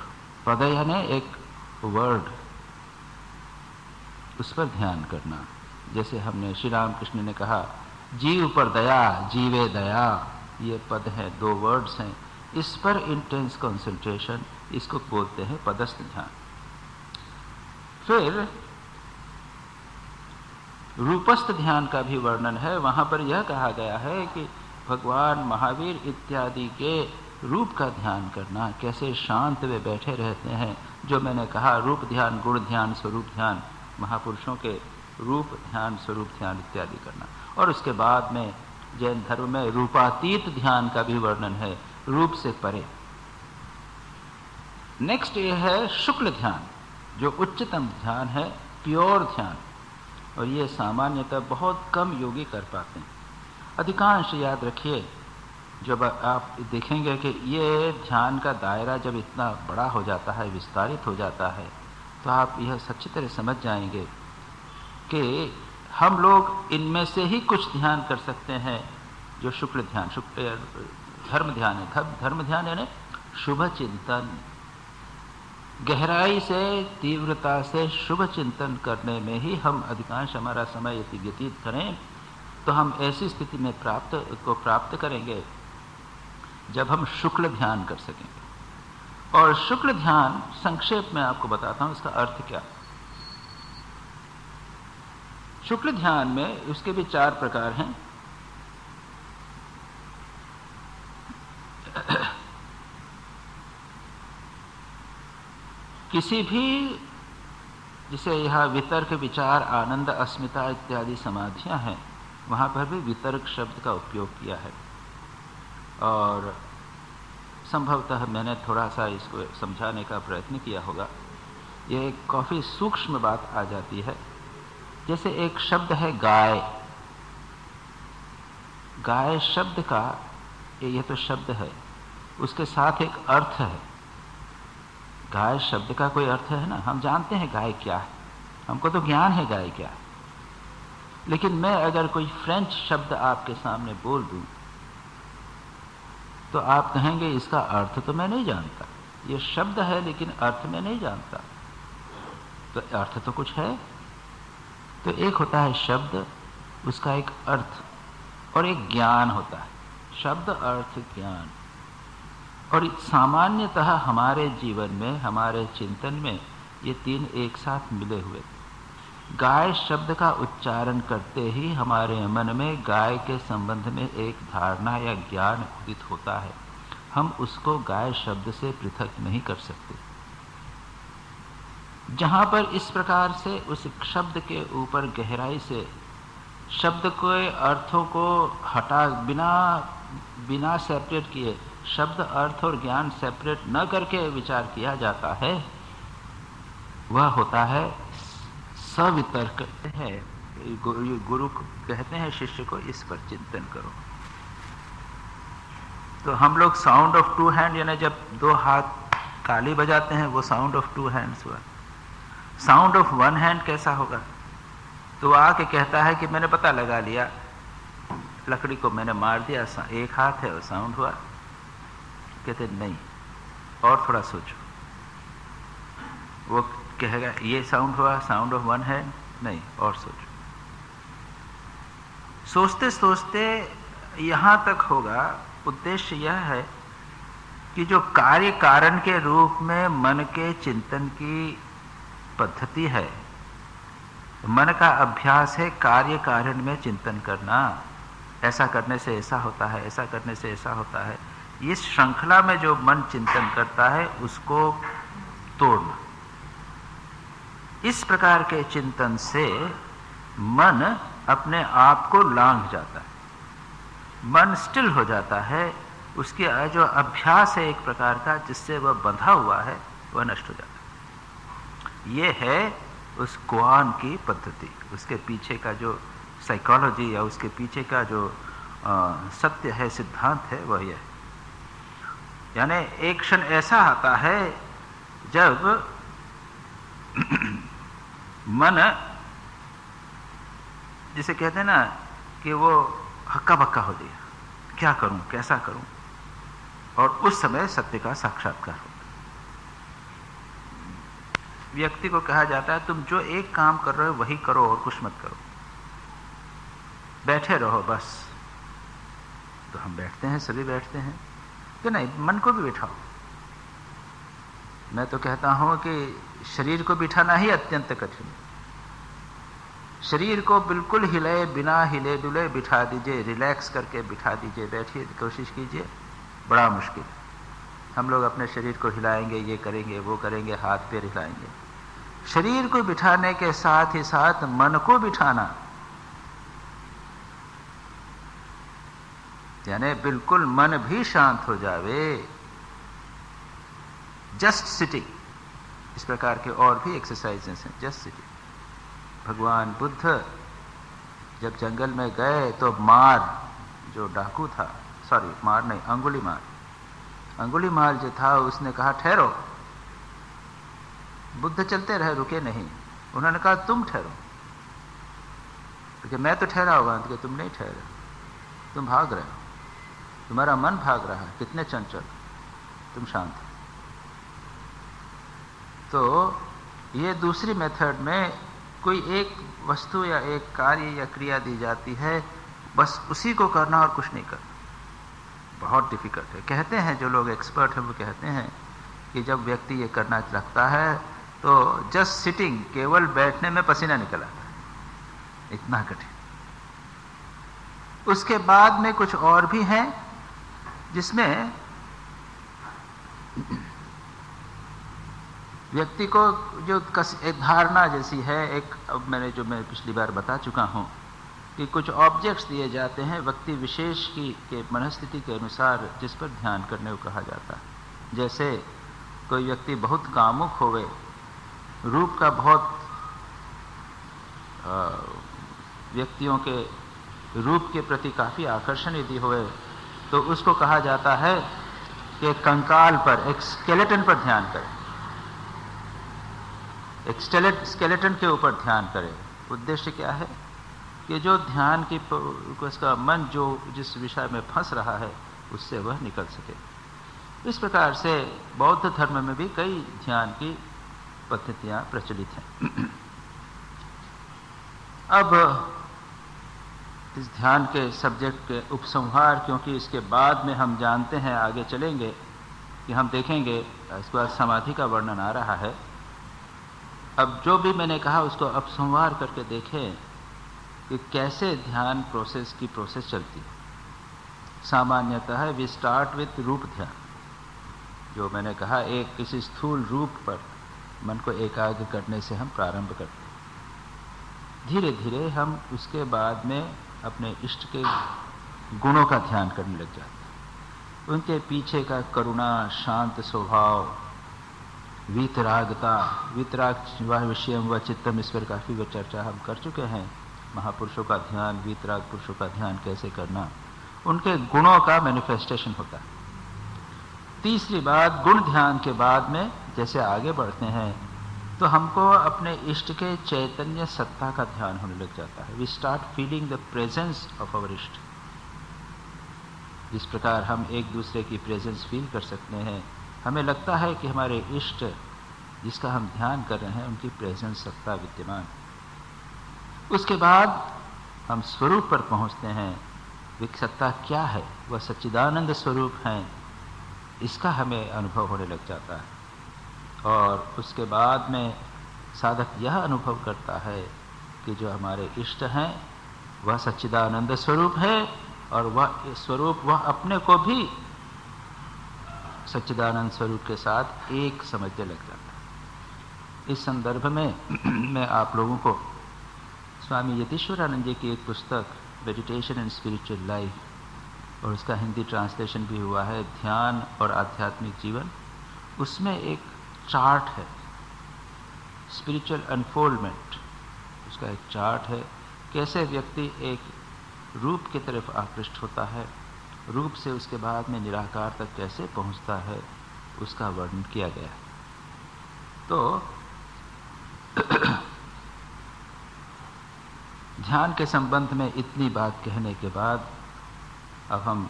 S1: पद यानी एक वर्ड, उस पर ध्यान करना। जैसे हमने श्री रामकृष्ण ने कहा, जीव पर दया, जीवे दया, ये पद है, दो वर्ड्स हैं, इस पर इंटेंस कंसंट्रेशन, इसको बोलते हैं पदस्थ ध्यान। फिर रूपस्थ ध्यान का भी वर्णन है। वहां पर यह कहा गया है कि भगवान महावीर इत्यादि के रूप का ध्यान करना, कैसे शांत वे बैठे रहते हैं। जो मैंने कहा, रूप ध्यान, गुण ध्यान, स्वरूप ध्यान, महापुरुषों के रूप ध्यान, स्वरूप ध्यान इत्यादि करना। और उसके बाद में जैन धर्म में रूपातीत ध्यान का भी वर्णन है, रूप से परे। नेक्स्ट ये है शुक्ल ध्यान, जो उच्चतम ध्यान है, प्योर ध्यान। और ये सामान्यतः बहुत कम योगी कर पाते हैं। अधिकांश, याद रखिए, जब आप देखेंगे कि ये ध्यान का दायरा जब इतना बड़ा हो जाता है, विस्तारित हो जाता है, तो आप यह सच्ची तरह समझ जाएंगे कि हम लोग इनमें से ही कुछ ध्यान कर सकते हैं जो शुक्ल ध्यान, धर्म ध्यान है। धर्म ध्यान यानी शुभ चिंतन, गहराई से, तीव्रता से शुभ चिंतन करने में ही हम अधिकांश हमारा समय यदि व्यतीत करें, तो हम ऐसी स्थिति में प्राप्त करेंगे जब हम शुक्ल ध्यान कर सकेंगे। और शुक्ल ध्यान संक्षेप में आपको बताता हूं इसका अर्थ क्या। शुक्ल ध्यान में उसके भी 4 प्रकार हैं। किसी भी, जिसे यह वितर्क, विचार, आनंद, अस्मिता इत्यादि समाधियां हैं, वहां पर भी वितर्क शब्द का उपयोग किया है। और संभवतः मैंने थोड़ा सा इसको समझाने का प्रयत्न किया होगा। यह एक काफ़ी सूक्ष्म बात आ जाती है। जैसे एक शब्द है गाय। गाय शब्द का, यह तो शब्द है, उसके साथ एक अर्थ है। गाय शब्द का कोई अर्थ है ना, हम जानते हैं गाय क्या है, हमको तो ज्ञान है गाय क्या है। लेकिन मैं अगर कोई फ्रेंच शब्द आपके सामने बोल दूं तो आप कहेंगे इसका अर्थ तो मैं नहीं जानता। ये शब्द है लेकिन अर्थ मैं नहीं जानता। तो अर्थ तो कुछ है। तो एक होता है शब्द, उसका एक अर्थ, और एक ज्ञान होता है। शब्द, अर्थ, ज्ञान। और सामान्यतः हमारे जीवन में, हमारे चिंतन में ये तीन एक साथ मिले हुए। गाय शब्द का उच्चारण करते ही हमारे मन में गाय के संबंध में एक धारणा या ज्ञान उदित होता है। हम उसको गाय शब्द से पृथक नहीं कर सकते। जहां पर इस प्रकार से उस शब्द के ऊपर गहराई से शब्द के अर्थों को हटा, बिना सेपरेट किए, शब्द, अर्थ और ज्ञान सेपरेट न करके विचार किया जाता है, वह होता है सवितर्क है। गुरु कहते हैं शिष्य को इस पर चिंतन करो। तो हम लोग साउंड ऑफ टू हैंड, यानी जब दो हाथ ताली बजाते हैं, वो साउंड ऑफ टू हैंड्स हुआ। साउंड ऑफ वन हैंड कैसा होगा? तो वो आके कहता है कि मैंने पता लगा लिया, लकड़ी को मैंने मार दिया, एक हाथ है और साउंड हुआ। कहते नहीं, और थोड़ा सोचो। वो कहेगा ये साउंड हुआ, साउंड ऑफ वन हैंड, नहीं, और सोचो। सोचते सोचते यहां तक होगा। उद्देश्य यह है कि जो कार्य कारण के रूप में मन के चिंतन की पद्धति है, मन का अभ्यास है कार्य कारण में चिंतन करना। ऐसा करने से ऐसा होता है, ऐसा करने से ऐसा होता है। इस श्रृंखला में जो मन चिंतन करता है उसको तोड़ना। इस प्रकार के चिंतन से मन अपने आप को लांघ जाता है, मन स्टिल हो जाता है। उसकी जो अभ्यास है एक प्रकार का, जिससे वह बंधा हुआ है, वह नष्ट हो जाता है। ये है उस कुआन की पद्धति। उसके पीछे का जो साइकोलॉजी या उसके पीछे का जो सत्य है, सिद्धांत है, वह यह है। यानी एक क्षण ऐसा आता है जब मन, जिसे कहते हैं ना कि वो हक्का बक्का हो गया, क्या करूं, कैसा करूं, और उस समय सत्य का साक्षात्कार होता है। व्यक्ति को कहा जाता है तुम जो एक काम कर रहे हो वही करो और कुछ मत करो, बैठे रहो बस। तो हम बैठते हैं, सभी बैठते हैं कि नहीं, मन को भी बिठाओ। मैं तो कहता हूं कि शरीर को बिठाना ही अत्यंत कठिन है। शरीर को बिल्कुल हिले, बिना हिले डुले बिठा दीजिए, रिलैक्स करके बिठा दीजिए, बैठिए, कोशिश कीजिए, बड़ा मुश्किल है। हम लोग अपने शरीर को हिलाएंगे, ये करेंगे, वो करेंगे, हाथ पैर हिलाएंगे। शरीर को बिठाने के साथ ही साथ मन को बिठाना, यानी बिल्कुल मन भी शांत हो जावे, जस्ट सिटिंग। इस प्रकार के और भी एक्सरसाइजेस हैं, जस्ट सिटिंग। भगवान बुद्ध जब जंगल में गए तो मार, जो डाकू था, सॉरी मार नहीं, अंगुलीमाल जो था, उसने कहा ठहरो। बुद्ध चलते रहे, रुके नहीं। उन्होंने कहा तुम ठहरो, क्योंकि मैं तो ठहरा हुआ, कि तुम नहीं ठहरे, तुम भाग रहे हो, तुम्हारा मन भाग रहा है, कितने चंचल, तुम शांत हो। तो ये दूसरी मेथड में कोई एक वस्तु या एक कार्य या क्रिया दी जाती है, बस उसी को करना और कुछ नहीं करना। बहुत डिफिकल्ट है। कहते हैं जो लोग एक्सपर्ट हैं वो कहते हैं कि जब व्यक्ति ये करना लगता है तो जस्ट सिटिंग, केवल बैठने में पसीना निकल आता है, इतना कठिन। उसके बाद में कुछ और भी हैं जिसमें व्यक्ति को जो एक धारणा जैसी है, एक, अब मैं पिछली बार बता चुका हूं कि कुछ ऑब्जेक्ट्स दिए जाते हैं व्यक्ति विशेष की के मनस्थिति के अनुसार जिस पर ध्यान करने को कहा जाता है। जैसे कोई व्यक्ति बहुत कामुक होवे, रूप का बहुत व्यक्तियों के रूप के प्रति काफ़ी आकर्षण यदि होवे तो उसको कहा जाता है कि कंकाल पर, एक स्केलेटन पर ध्यान करें, एक स्केलेटन के ऊपर ध्यान करें। उद्देश्य क्या है कि जो ध्यान की उसका मन जो जिस विषय में फंस रहा है उससे वह निकल सके। इस प्रकार से बौद्ध धर्म में भी कई ध्यान की पद्धतियां प्रचलित हैं। अब इस ध्यान के सब्जेक्ट के उपसंहार, क्योंकि इसके बाद में हम जानते हैं, आगे चलेंगे कि हम देखेंगे इसके बाद समाधि का वर्णन आ रहा है। अब जो भी मैंने कहा उसको उपसंहार करके देखें कि कैसे ध्यान की प्रोसेस चलती है। सामान्यतः वी स्टार्ट विथ रूप ध्यान, जो मैंने कहा एक किसी स्थूल रूप पर मन को एकाग्र करने से हम प्रारंभ करते हैं। धीरे धीरे हम उसके बाद में अपने इष्ट के गुणों का ध्यान करने लग जाते हैं। उनके पीछे का करुणा, शांत स्वभाव, वीतरागता, वीतराग विषय व चित्तम, इस पर काफ़ी चर्चा हम कर चुके हैं। महापुरुषों का ध्यान, वीतराग पुरुषों का ध्यान कैसे करना, उनके गुणों का मैनिफेस्टेशन होता है। तीसरी बात, गुण ध्यान के बाद में जैसे आगे बढ़ते हैं तो हमको अपने इष्ट के चैतन्य सत्ता का ध्यान होने लग जाता है। We start feeling the presence of our इष्ट। जिस प्रकार हम एक दूसरे की प्रेजेंस फील कर सकते हैं, हमें लगता है कि हमारे इष्ट जिसका हम ध्यान कर रहे हैं उनकी प्रेजेंस, सत्ता विद्यमान। उसके बाद हम स्वरूप पर पहुंचते हैं। वे सत्ता क्या है, वह सच्चिदानंद स्वरूप हैं, इसका हमें अनुभव होने लग जाता है। और उसके बाद में साधक यह अनुभव करता है कि जो हमारे इष्ट हैं वह सच्चिदानंद स्वरूप है और वह स्वरूप वह अपने को भी सच्चिदानंद स्वरूप के साथ एक समझने लग जाता है। इस संदर्भ में मैं आप लोगों को स्वामी यतीश्वरानंद जी की एक पुस्तक मेडिटेशन एंड स्पिरिचुअल लाइफ, और उसका हिंदी ट्रांसलेशन भी हुआ है, ध्यान और आध्यात्मिक जीवन, उसमें एक चार्ट है, स्पिरिचुअल अनफोल्डमेंट, उसका एक चार्ट है, कैसे व्यक्ति एक रूप की तरफ आकृष्ट होता है, रूप से उसके बाद में निराकार तक कैसे पहुंचता है, उसका वर्णन किया गया है। तो ध्यान के संबंध में इतनी बात कहने के बाद अब हम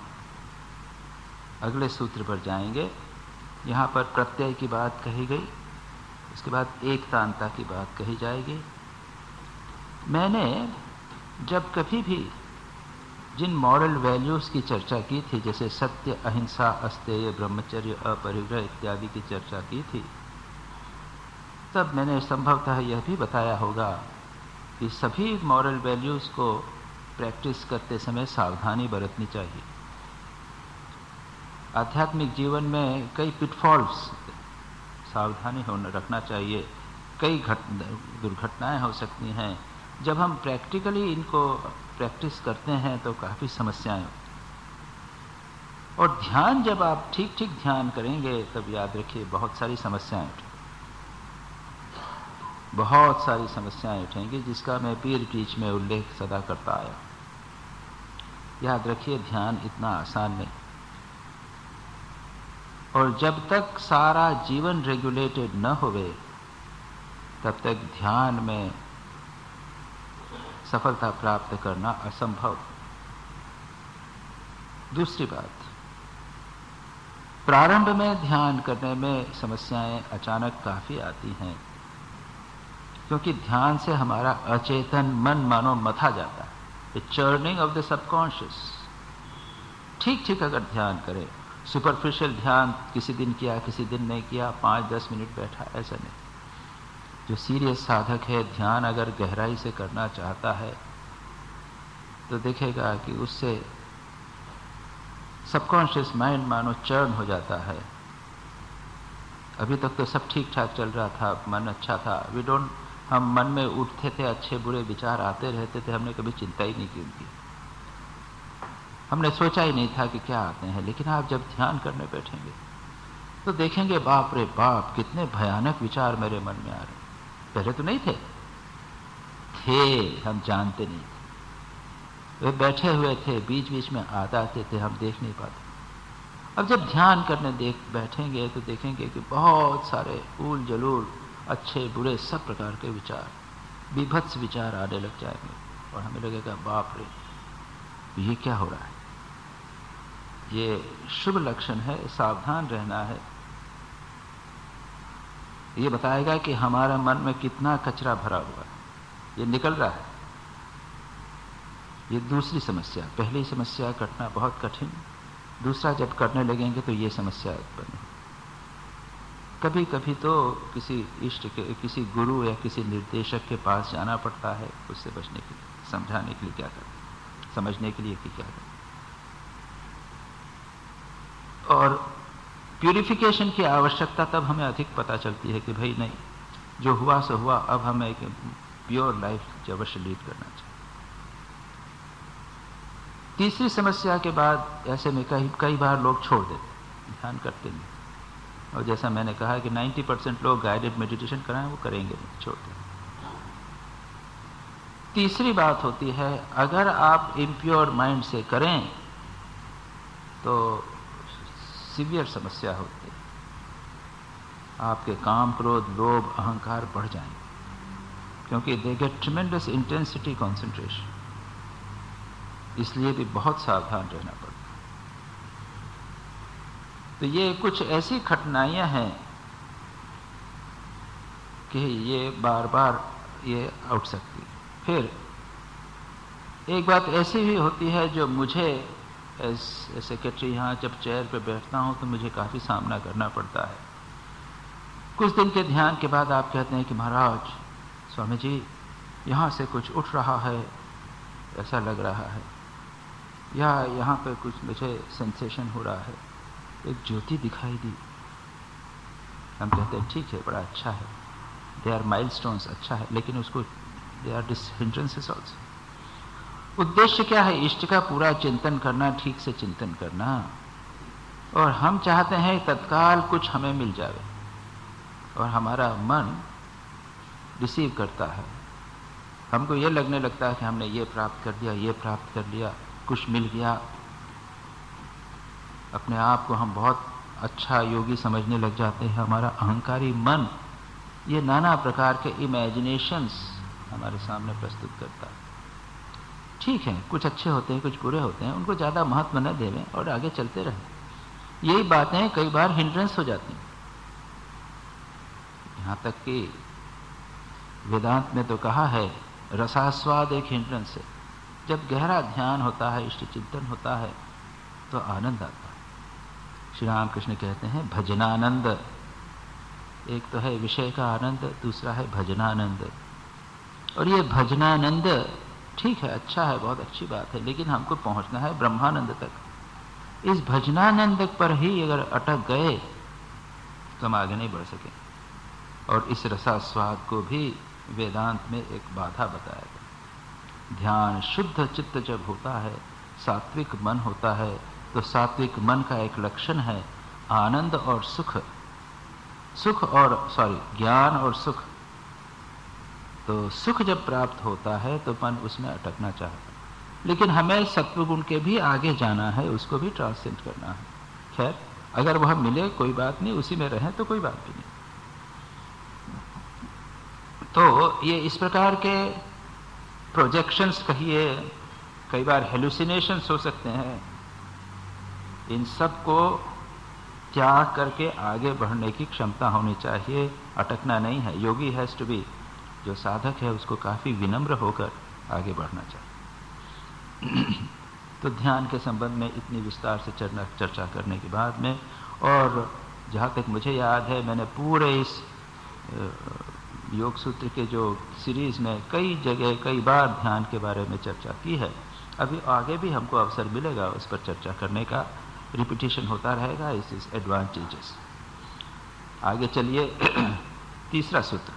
S1: अगले सूत्र पर जाएंगे। यहाँ पर प्रत्यय की बात कही गई, उसके बाद एकतांता की बात कही जाएगी। मैंने जब कभी भी जिन मॉरल वैल्यूज़ की चर्चा की थी, जैसे सत्य, अहिंसा, अस्तेय, ब्रह्मचर्य, अपरिग्रह इत्यादि की चर्चा की थी, तब मैंने संभवतः यह भी बताया होगा कि सभी मॉरल वैल्यूज़ को प्रैक्टिस करते समय सावधानी बरतनी चाहिए। आध्यात्मिक जीवन में कई पिटफॉल्स, सावधानी रखना चाहिए। कई दुर्घटनाएं हो सकती हैं। जब हम प्रैक्टिकली इनको प्रैक्टिस करते हैं तो काफ़ी समस्याएं, और ध्यान जब आप ठीक ठीक ध्यान करेंगे तब याद रखिए बहुत सारी समस्याएं उठेंगी, बहुत सारी समस्याएं उठेंगी, जिसका मैं पीर टीच में उल्लेख सदा करता आया। याद रखिए ध्यान इतना आसान नहीं, और जब तक सारा जीवन रेगुलेटेड न होवे तब तक ध्यान में सफलता प्राप्त करना असंभव। दूसरी बात, प्रारंभ में ध्यान करने में समस्याएं अचानक काफ़ी आती हैं, क्योंकि ध्यान से हमारा अचेतन मन मानो मथा जाता है, ए चर्निंग ऑफ द सबकॉन्शियस। ठीक ठीक अगर ध्यान करें, सुपरफिशियल ध्यान किसी दिन किया, किसी दिन नहीं किया, 5-10 मिनट बैठा, ऐसा नहीं। जो सीरियस साधक है, ध्यान अगर गहराई से करना चाहता है तो देखेगा कि उससे सबकॉन्शियस माइंड मानो चर्न हो जाता है। अभी तक तो सब ठीक ठाक चल रहा था, मन अच्छा था, वी डोंट हम मन में उठते थे, अच्छे बुरे विचार आते रहते थे, हमने कभी चिंता ही नहीं की उनकी, हमने सोचा ही नहीं था कि क्या आते हैं। लेकिन आप जब ध्यान करने बैठेंगे तो देखेंगे बाप रे बाप कितने भयानक विचार मेरे मन में आ रहे हैं। पहले तो नहीं थे, हम जानते नहीं थे, वे बैठे हुए थे, बीच बीच में आते थे, हम देख नहीं पाते। अब जब ध्यान करने बैठेंगे तो देखेंगे कि बहुत सारे ऊल जलूल, अच्छे बुरे सब प्रकार के विचार, विभत्स विचार आने लग जाएंगे और हमें लगेगा बाप रे ये क्या हो रहा है। ये शुभ लक्षण है, सावधान रहना है। ये बताएगा कि हमारा मन में कितना कचरा भरा हुआ है, ये निकल रहा है। ये दूसरी समस्या, पहली समस्या कटना बहुत कठिन, दूसरा जब करने लगेंगे तो ये समस्या उत्पन्न हो। कभी कभी तो किसी इष्ट के, किसी गुरु या किसी निर्देशक के पास जाना पड़ता है उससे बचने के लिए, समझाने के लिए क्या करें, समझने के लिए कि क्या करें। और प्यूरिफिकेशन की आवश्यकता तब हमें अधिक पता चलती है कि भाई नहीं, जो हुआ सो हुआ, अब हमें एक प्योर लाइफ अवश्य लीड करना चाहिए। तीसरी समस्या के बाद ऐसे में कई बार लोग छोड़ देते, ध्यान करते नहीं। और जैसा मैंने कहा कि 90% लोग गाइडेड मेडिटेशन कराएं वो करेंगे नहीं, छोड़ दें। तीसरी बात होती है, अगर आप इम्प्योर माइंड से करें तो सीवियर समस्या होती है, आपके काम क्रोध लोभ अहंकार बढ़ जाएंगे, क्योंकि दे गेट ट्रेमेंडस इंटेंसिटी कंसंट्रेशन। इसलिए भी बहुत सावधान रहना पड़ता है। तो ये कुछ ऐसी कठिनाइयां हैं कि ये बार बार ये उठ सकती है। फिर एक बात ऐसी भी होती है जो मुझे एज सेक्रेटरी यहाँ जब चेयर पे बैठता हूँ तो मुझे काफ़ी सामना करना पड़ता है। कुछ दिन के ध्यान के बाद आप कहते हैं कि महाराज स्वामी जी यहाँ से कुछ उठ रहा है, ऐसा लग रहा है, या यहाँ पे कुछ मुझे सेंसेशन हो रहा है, एक ज्योति दिखाई दी। हम कहते हैं ठीक है, बड़ा अच्छा है, दे आर माइलस्टोन्स, अच्छा है, लेकिन उसको दे आर हिंड्रेंसेस ऑल्सो। उद्देश्य क्या है? इष्ट का पूरा चिंतन करना, ठीक से चिंतन करना। और हम चाहते हैं तत्काल कुछ हमें मिल जाए, और हमारा मन रिसीव करता है। हमको ये लगने लगता है कि हमने ये प्राप्त कर लिया, ये प्राप्त कर लिया, कुछ मिल गया। अपने आप को हम बहुत अच्छा योगी समझने लग जाते हैं। हमारा अहंकारी मन ये नाना प्रकार के इमेजिनेशंस हमारे सामने प्रस्तुत करता है। ठीक है, कुछ अच्छे होते हैं, कुछ बुरे होते हैं, उनको ज़्यादा महत्व न देवें और आगे चलते रहें। यही बातें कई बार हिंड्रेंस हो जाती हैं। यहाँ तक कि वेदांत में तो कहा है रसास्वाद एक हिंड्रेंस है। जब गहरा ध्यान होता है, इष्ट चिंतन होता है तो आनंद आता है। श्री राम कृष्ण कहते हैं भजनानंद। एक तो है विषय का आनंद, दूसरा है भजनानंद। और ये भजनानंद ठीक है, अच्छा है, बहुत अच्छी बात है, लेकिन हमको पहुंचना है ब्रह्मानंद तक। इस भजनानंद पर ही अगर अटक गए तो हम आगे नहीं बढ़ सके। और इस रसास्वाद को भी वेदांत में एक बाधा बताया गया। ध्यान शुद्ध चित्त जब होता है, सात्विक मन होता है, तो सात्विक मन का एक लक्षण है आनंद और सुख। ज्ञान और सुख। तो सुख जब प्राप्त होता है तो मन उसमें अटकना चाहता है, लेकिन हमें सत्वगुण के भी आगे जाना है, उसको भी ट्रांसेंड करना है। खैर, अगर वह मिले कोई बात नहीं, उसी में रहें तो कोई बात भी नहीं। तो ये इस प्रकार के प्रोजेक्शंस कहिए, कई बार हेलुसिनेशंस हो सकते हैं। इन सब को त्याग करके आगे बढ़ने की क्षमता होनी चाहिए, अटकना नहीं है। योगी हैज टू बी, जो साधक है उसको काफ़ी विनम्र होकर आगे बढ़ना चाहिए। तो ध्यान के संबंध में इतनी विस्तार से चर्चा करने के बाद में, और जहाँ तक मुझे याद है मैंने पूरे इस योग सूत्र के जो सीरीज़ में कई जगह कई बार ध्यान के बारे में चर्चा की है। अभी आगे भी हमको अवसर मिलेगा उस पर चर्चा करने का, रिपीटिशन होता रहेगा। इस एडवांटेजेस। आगे चलिए तीसरा सूत्र।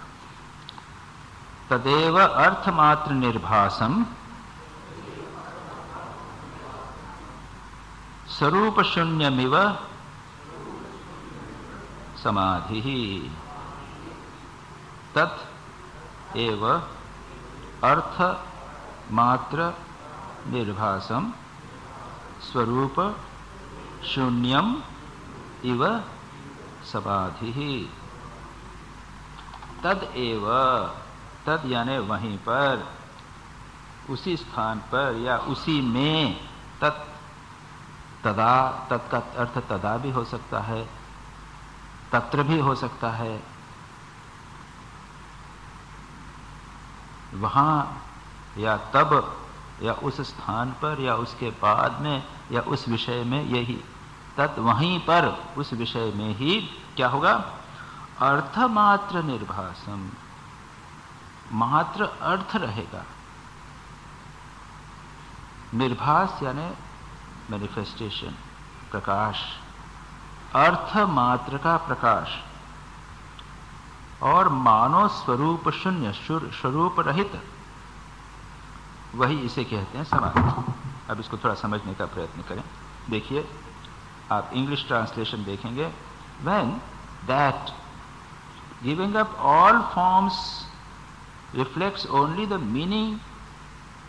S1: तदेव अर्थमात्र निर्भासम स्वरूप शून्यमिव समाधि। तत् एव अर्थ मात्र निर्भासम स्वरूप शून्यम इव समाधि। तद एव, तद यानी वहीं पर, उसी स्थान पर या उसी में, तत् तदा, तत् का अर्थ तदा भी हो सकता है, तत्र भी हो सकता है, वहाँ या तब या उस स्थान पर या उसके बाद में या उस विषय में, यही तत् वहीं पर उस विषय में ही क्या होगा? अर्थमात्र निर्भासम, मात्र अर्थ रहेगा। निर्भास यानी मैनिफेस्टेशन, प्रकाश, अर्थ मात्र का प्रकाश, और मानो स्वरूप शून्य, स्वरूप रहित, वही इसे कहते हैं समाधि। अब इसको थोड़ा समझने का प्रयत्न करें। देखिए, आप इंग्लिश ट्रांसलेशन देखेंगे, when that giving up all forms reflects only the meaning,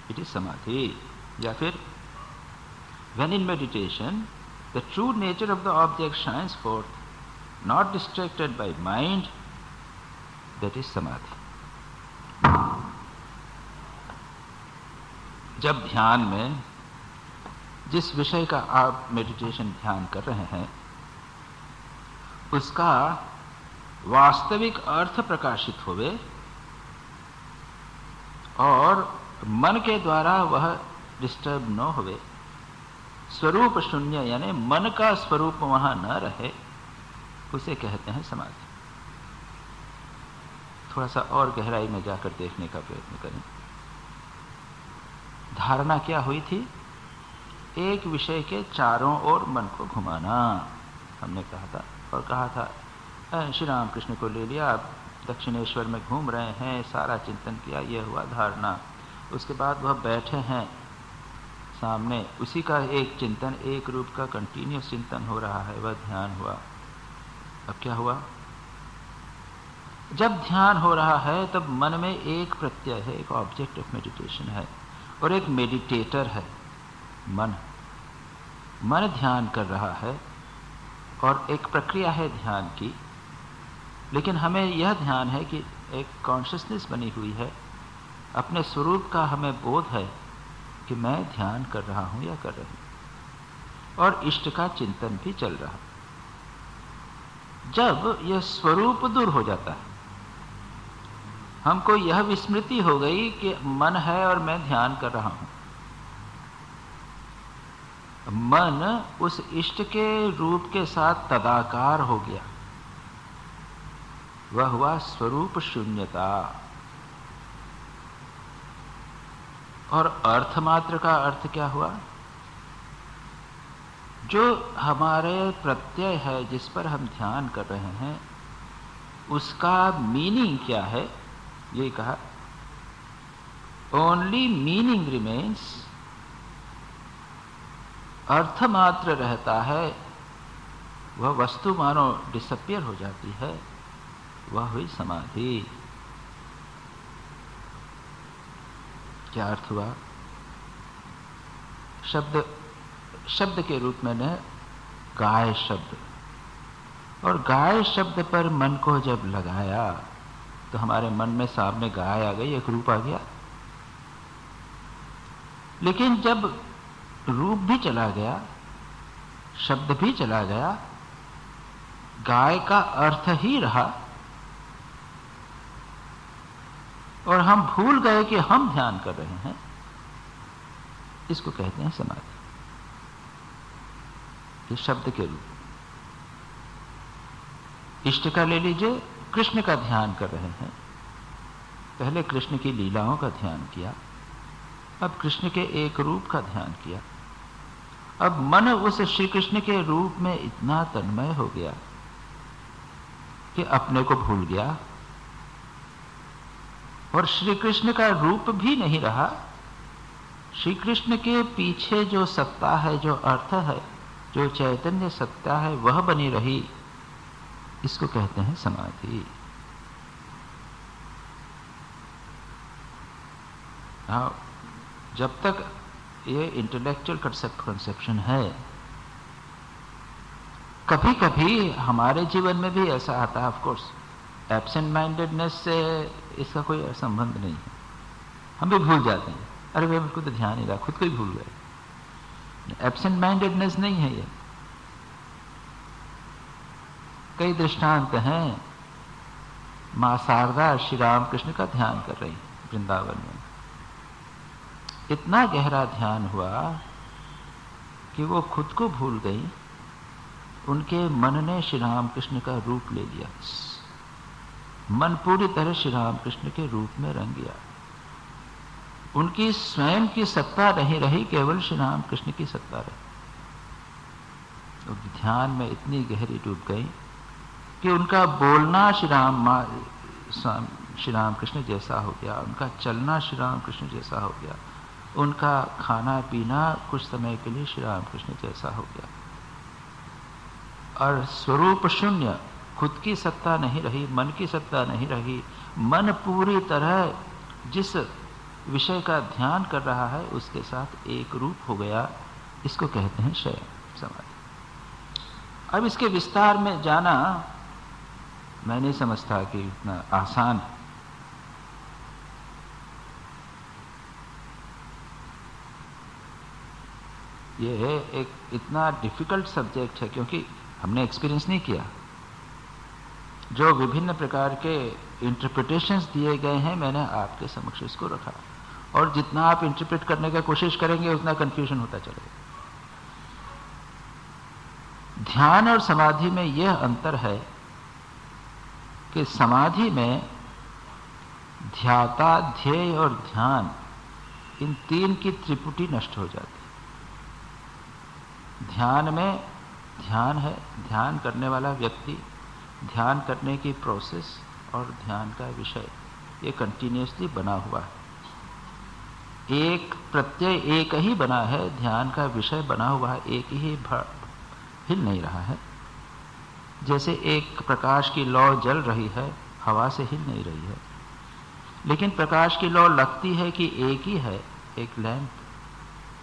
S1: it is समाधि। या फिर when in meditation the true nature of the object shines forth, not distracted by mind, that is samadhi. जब ध्यान में जिस विषय का आप मेडिटेशन ध्यान कर रहे हैं उसका वास्तविक अर्थ प्रकाशित होवे और मन के द्वारा वह डिस्टर्ब न होवे, स्वरूप शून्य यानी मन का स्वरूप वहां न रहे, उसे कहते हैं समाधि। थोड़ा सा और गहराई में जाकर देखने का प्रयत्न करें। धारणा क्या हुई थी? एक विषय के चारों ओर मन को घुमाना, हमने कहा था, और कहा था श्री राम कृष्ण को ले लिया, आप दक्षिणेश्वर में घूम रहे हैं, सारा चिंतन किया, यह हुआ धारणा। उसके बाद वह बैठे हैं सामने, उसी का एक चिंतन, एक रूप का कंटिन्यूस चिंतन हो रहा है, वह ध्यान हुआ। अब क्या हुआ? जब ध्यान हो रहा है तब मन में एक प्रत्यय है, एक ऑब्जेक्ट ऑफ मेडिटेशन है और एक मेडिटेटर है, मन ध्यान कर रहा है और एक प्रक्रिया है ध्यान की। लेकिन हमें यह ध्यान है कि एक कॉन्शियसनेस बनी हुई है, अपने स्वरूप का हमें बोध है कि मैं ध्यान कर रहा हूं या कर रही हूं, और इष्ट का चिंतन भी चल रहा है। जब यह स्वरूप दूर हो जाता है, हमको यह विस्मृति हो गई कि मन है और मैं ध्यान कर रहा हूं, मन उस इष्ट के रूप के साथ तदाकार हो गया, वह हुआ स्वरूप शून्यता। और अर्थमात्र का अर्थ क्या हुआ? जो हमारे प्रत्यय है जिस पर हम ध्यान कर रहे हैं उसका मीनिंग क्या है, ये कहा, ओनली मीनिंग रिमेन्स, अर्थमात्र रहता है, वह वस्तु मानो डिसअपियर हो जाती है, वह हुई समाधि। क्या अर्थ हुआ? शब्द के रूप में ने गाय शब्द, और गाय शब्द पर मन को जब लगाया तो हमारे मन में सामने गाय आ गई, एक रूप आ गया। लेकिन जब रूप भी चला गया, शब्द भी चला गया, गाय का अर्थ ही रहा और हम भूल गए कि हम ध्यान कर रहे हैं। इसको कहते हैं समाधि, ये शब्द के रूप। इष्ट का ले लीजिए, कृष्ण का ध्यान कर रहे हैं, पहले कृष्ण की लीलाओं का ध्यान किया, अब कृष्ण के एक रूप का ध्यान किया। अब मन उस श्री कृष्ण के रूप में इतना तन्मय हो गया कि अपने को भूल गया, और श्री कृष्ण का रूप भी नहीं रहा। श्री कृष्ण के पीछे जो सत्ता है, जो अर्थ है, जो चैतन्य सत्ता है, वह बनी रही। इसको कहते हैं समाधि। हाँ, जब तक ये इंटेलेक्चुअल कंसेप्शन है, कभी कभी हमारे जीवन में भी ऐसा आता है। ऑफ कोर्स एब्सेंट माइंडेडनेस से इसका कोई संबंध नहीं है, हम भी भूल जाते हैं, अरे वे मुझको तो ध्यान नहीं रहा, खुद को ही भूल गए। एब्सेंट माइंडेडनेस नहीं है ये। कई दृष्टांत हैं। मां शारदा श्री राम कृष्ण का ध्यान कर रही वृंदावन में। इतना गहरा ध्यान हुआ कि वो खुद को भूल गई। उनके मन ने श्री राम कृष्ण का रूप ले लिया। मन पूरी तरह श्री राम कृष्ण के रूप में रंग गया। उनकी स्वयं की सत्ता नहीं रही, केवल श्री राम कृष्ण की सत्ता रही। तो ध्यान में इतनी गहरी डूब गई कि उनका बोलना श्री राम कृष्ण जैसा हो गया, उनका चलना श्री राम कृष्ण जैसा हो गया, उनका खाना पीना कुछ समय के लिए श्री राम कृष्ण जैसा हो गया। और स्वरूप शून्य, खुद की सत्ता नहीं रही, मन की सत्ता नहीं रही। मन पूरी तरह जिस विषय का ध्यान कर रहा है उसके साथ एक रूप हो गया। इसको कहते हैं शयन समाधि। अब इसके विस्तार में जाना मैं नहीं समझता कि इतना आसान है। ये एक इतना डिफिकल्ट सब्जेक्ट है क्योंकि हमने एक्सपीरियंस नहीं किया। जो विभिन्न प्रकार के इंटरप्रिटेशंस दिए गए हैं, मैंने आपके समक्ष इसको रखा, और जितना आप इंटरप्रेट करने की कोशिश करेंगे उतना कंफ्यूजन होता चलेगा। ध्यान और समाधि में यह अंतर है कि समाधि में ध्याता, ध्येय और ध्यान, इन तीन की त्रिपुटी नष्ट हो जाती है। ध्यान में ध्यान है, ध्यान करने वाला व्यक्ति, ध्यान करने की प्रोसेस और ध्यान का विषय, ये कंटिन्यूसली बना हुआ है। एक प्रत्यय एक ही बना है, ध्यान का विषय बना हुआ है, एक ही हिल नहीं रहा है। जैसे एक प्रकाश की लौ जल रही है, हवा से हिल नहीं रही है, लेकिन प्रकाश की लौ लगती है कि एक ही है, एक लैंप,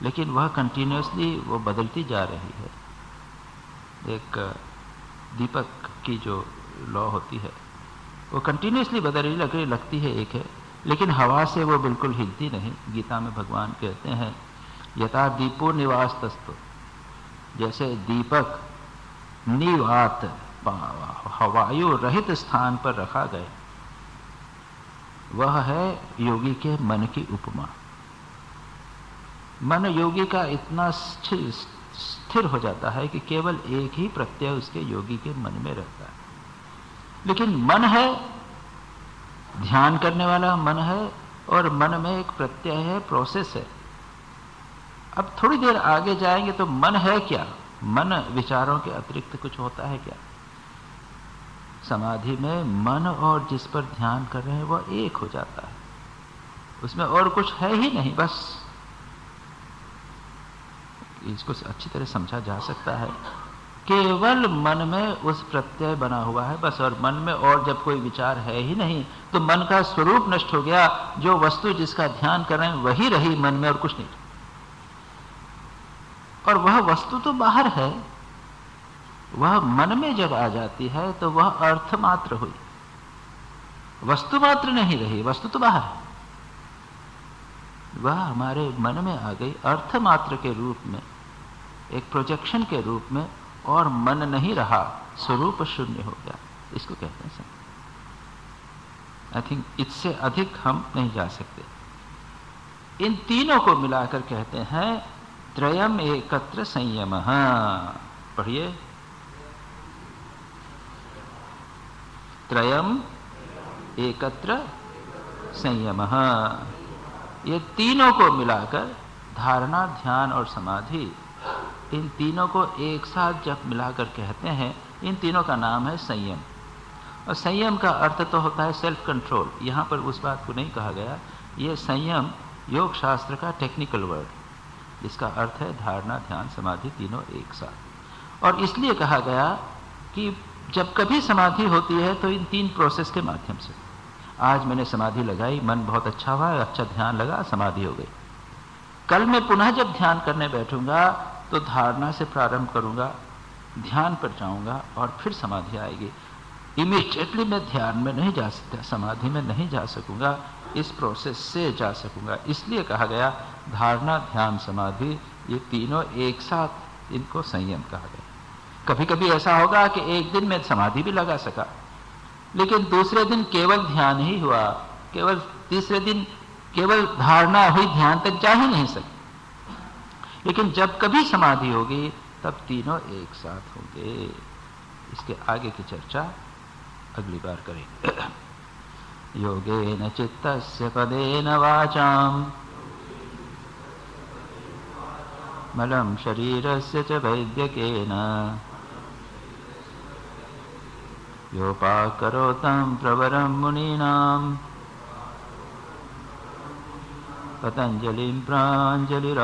S1: लेकिन वह कंटिन्यूसली वो बदलती जा रही है। एक दीपक की जो लौ होती है वो कंटिन्यूसली बदल रही लगती है एक है, लेकिन हवा से वो बिल्कुल हिलती नहीं। गीता में भगवान कहते हैं यथा दीपो निवास तस्तु, जैसे दीपक निवात वायु रहित स्थान पर रखा गया, वह है योगी के मन की उपमा। मन योगी का इतना स्थिर हो जाता है कि केवल एक ही प्रत्यय उसके योगी के मन में रहता है। लेकिन मन है, ध्यान करने वाला मन है, और मन में एक प्रत्यय है, प्रोसेस है। अब थोड़ी देर आगे जाएंगे तो मन है क्या? मन विचारों के अतिरिक्त कुछ होता है क्या? समाधि में मन और जिस पर ध्यान कर रहे हैं वह एक हो जाता है, उसमें और कुछ है ही नहीं। बस इसको अच्छी तरह समझा जा सकता है, केवल मन में उस प्रत्यय बना हुआ है बस, और मन में और जब कोई विचार है ही नहीं तो मन का स्वरूप नष्ट हो गया। जो वस्तु जिसका ध्यान कर रहे हैं वही रही मन में, और कुछ नहीं। और वह वस्तु तो बाहर है, वह मन में जब आ जाती है तो वह अर्थ मात्र हुई, वस्तु मात्र नहीं रही। वस्तु तो बाहर है, वह हमारे मन में आ गई अर्थ मात्र के रूप में, एक प्रोजेक्शन के रूप में, और मन नहीं रहा, स्वरूप शून्य हो गया। इसको कहते हैं। आई थिंक इससे अधिक हम नहीं जा सकते। इन तीनों को मिलाकर कहते हैं त्रयम एकत्र संयमः। पढ़िए, त्रयम एकत्र संयमः। ये तीनों को मिलाकर धारणा, ध्यान और समाधि, इन तीनों को एक साथ जब मिलाकर कहते हैं, इन तीनों का नाम है संयम। और संयम का अर्थ तो होता है सेल्फ कंट्रोल। यहाँ पर उस बात को नहीं कहा गया। ये संयम योग शास्त्र का टेक्निकल वर्ड, जिसका अर्थ है धारणा, ध्यान, समाधि तीनों एक साथ। और इसलिए कहा गया कि जब कभी समाधि होती है तो इन 3 प्रोसेस के माध्यम से। आज मैंने समाधि लगाई, मन बहुत अच्छा हुआ, अच्छा ध्यान लगा, समाधि हो गई। कल मैं पुनः जब ध्यान करने बैठूंगा तो धारणा से प्रारंभ करूंगा, ध्यान पर जाऊंगा और फिर समाधि आएगी। इमीडिएटली मैं ध्यान में नहीं जा सकता, समाधि में नहीं जा सकूंगा, इस प्रोसेस से जा सकूंगा। इसलिए कहा गया धारणा, ध्यान, समाधि ये तीनों एक साथ, इनको संयम कहा गया। कभी कभी ऐसा होगा कि एक दिन में समाधि भी लगा सका, लेकिन दूसरे दिन केवल ध्यान ही हुआ, केवल तीसरे दिन केवल धारणा हुई, ध्यान तक जा ही नहीं सकी। लेकिन जब कभी समाधि होगी तब तीनों एक साथ होंगे। इसके आगे की चर्चा अगली बार करेंगे। योगेन चित्तस्य पदेन वाचाम मलं शरीरस्य च वैद्यकेन योपाकरोतं प्रवरं मुनीनां पतञ्जलिं प्राञ्जलिरानतोऽस्मि।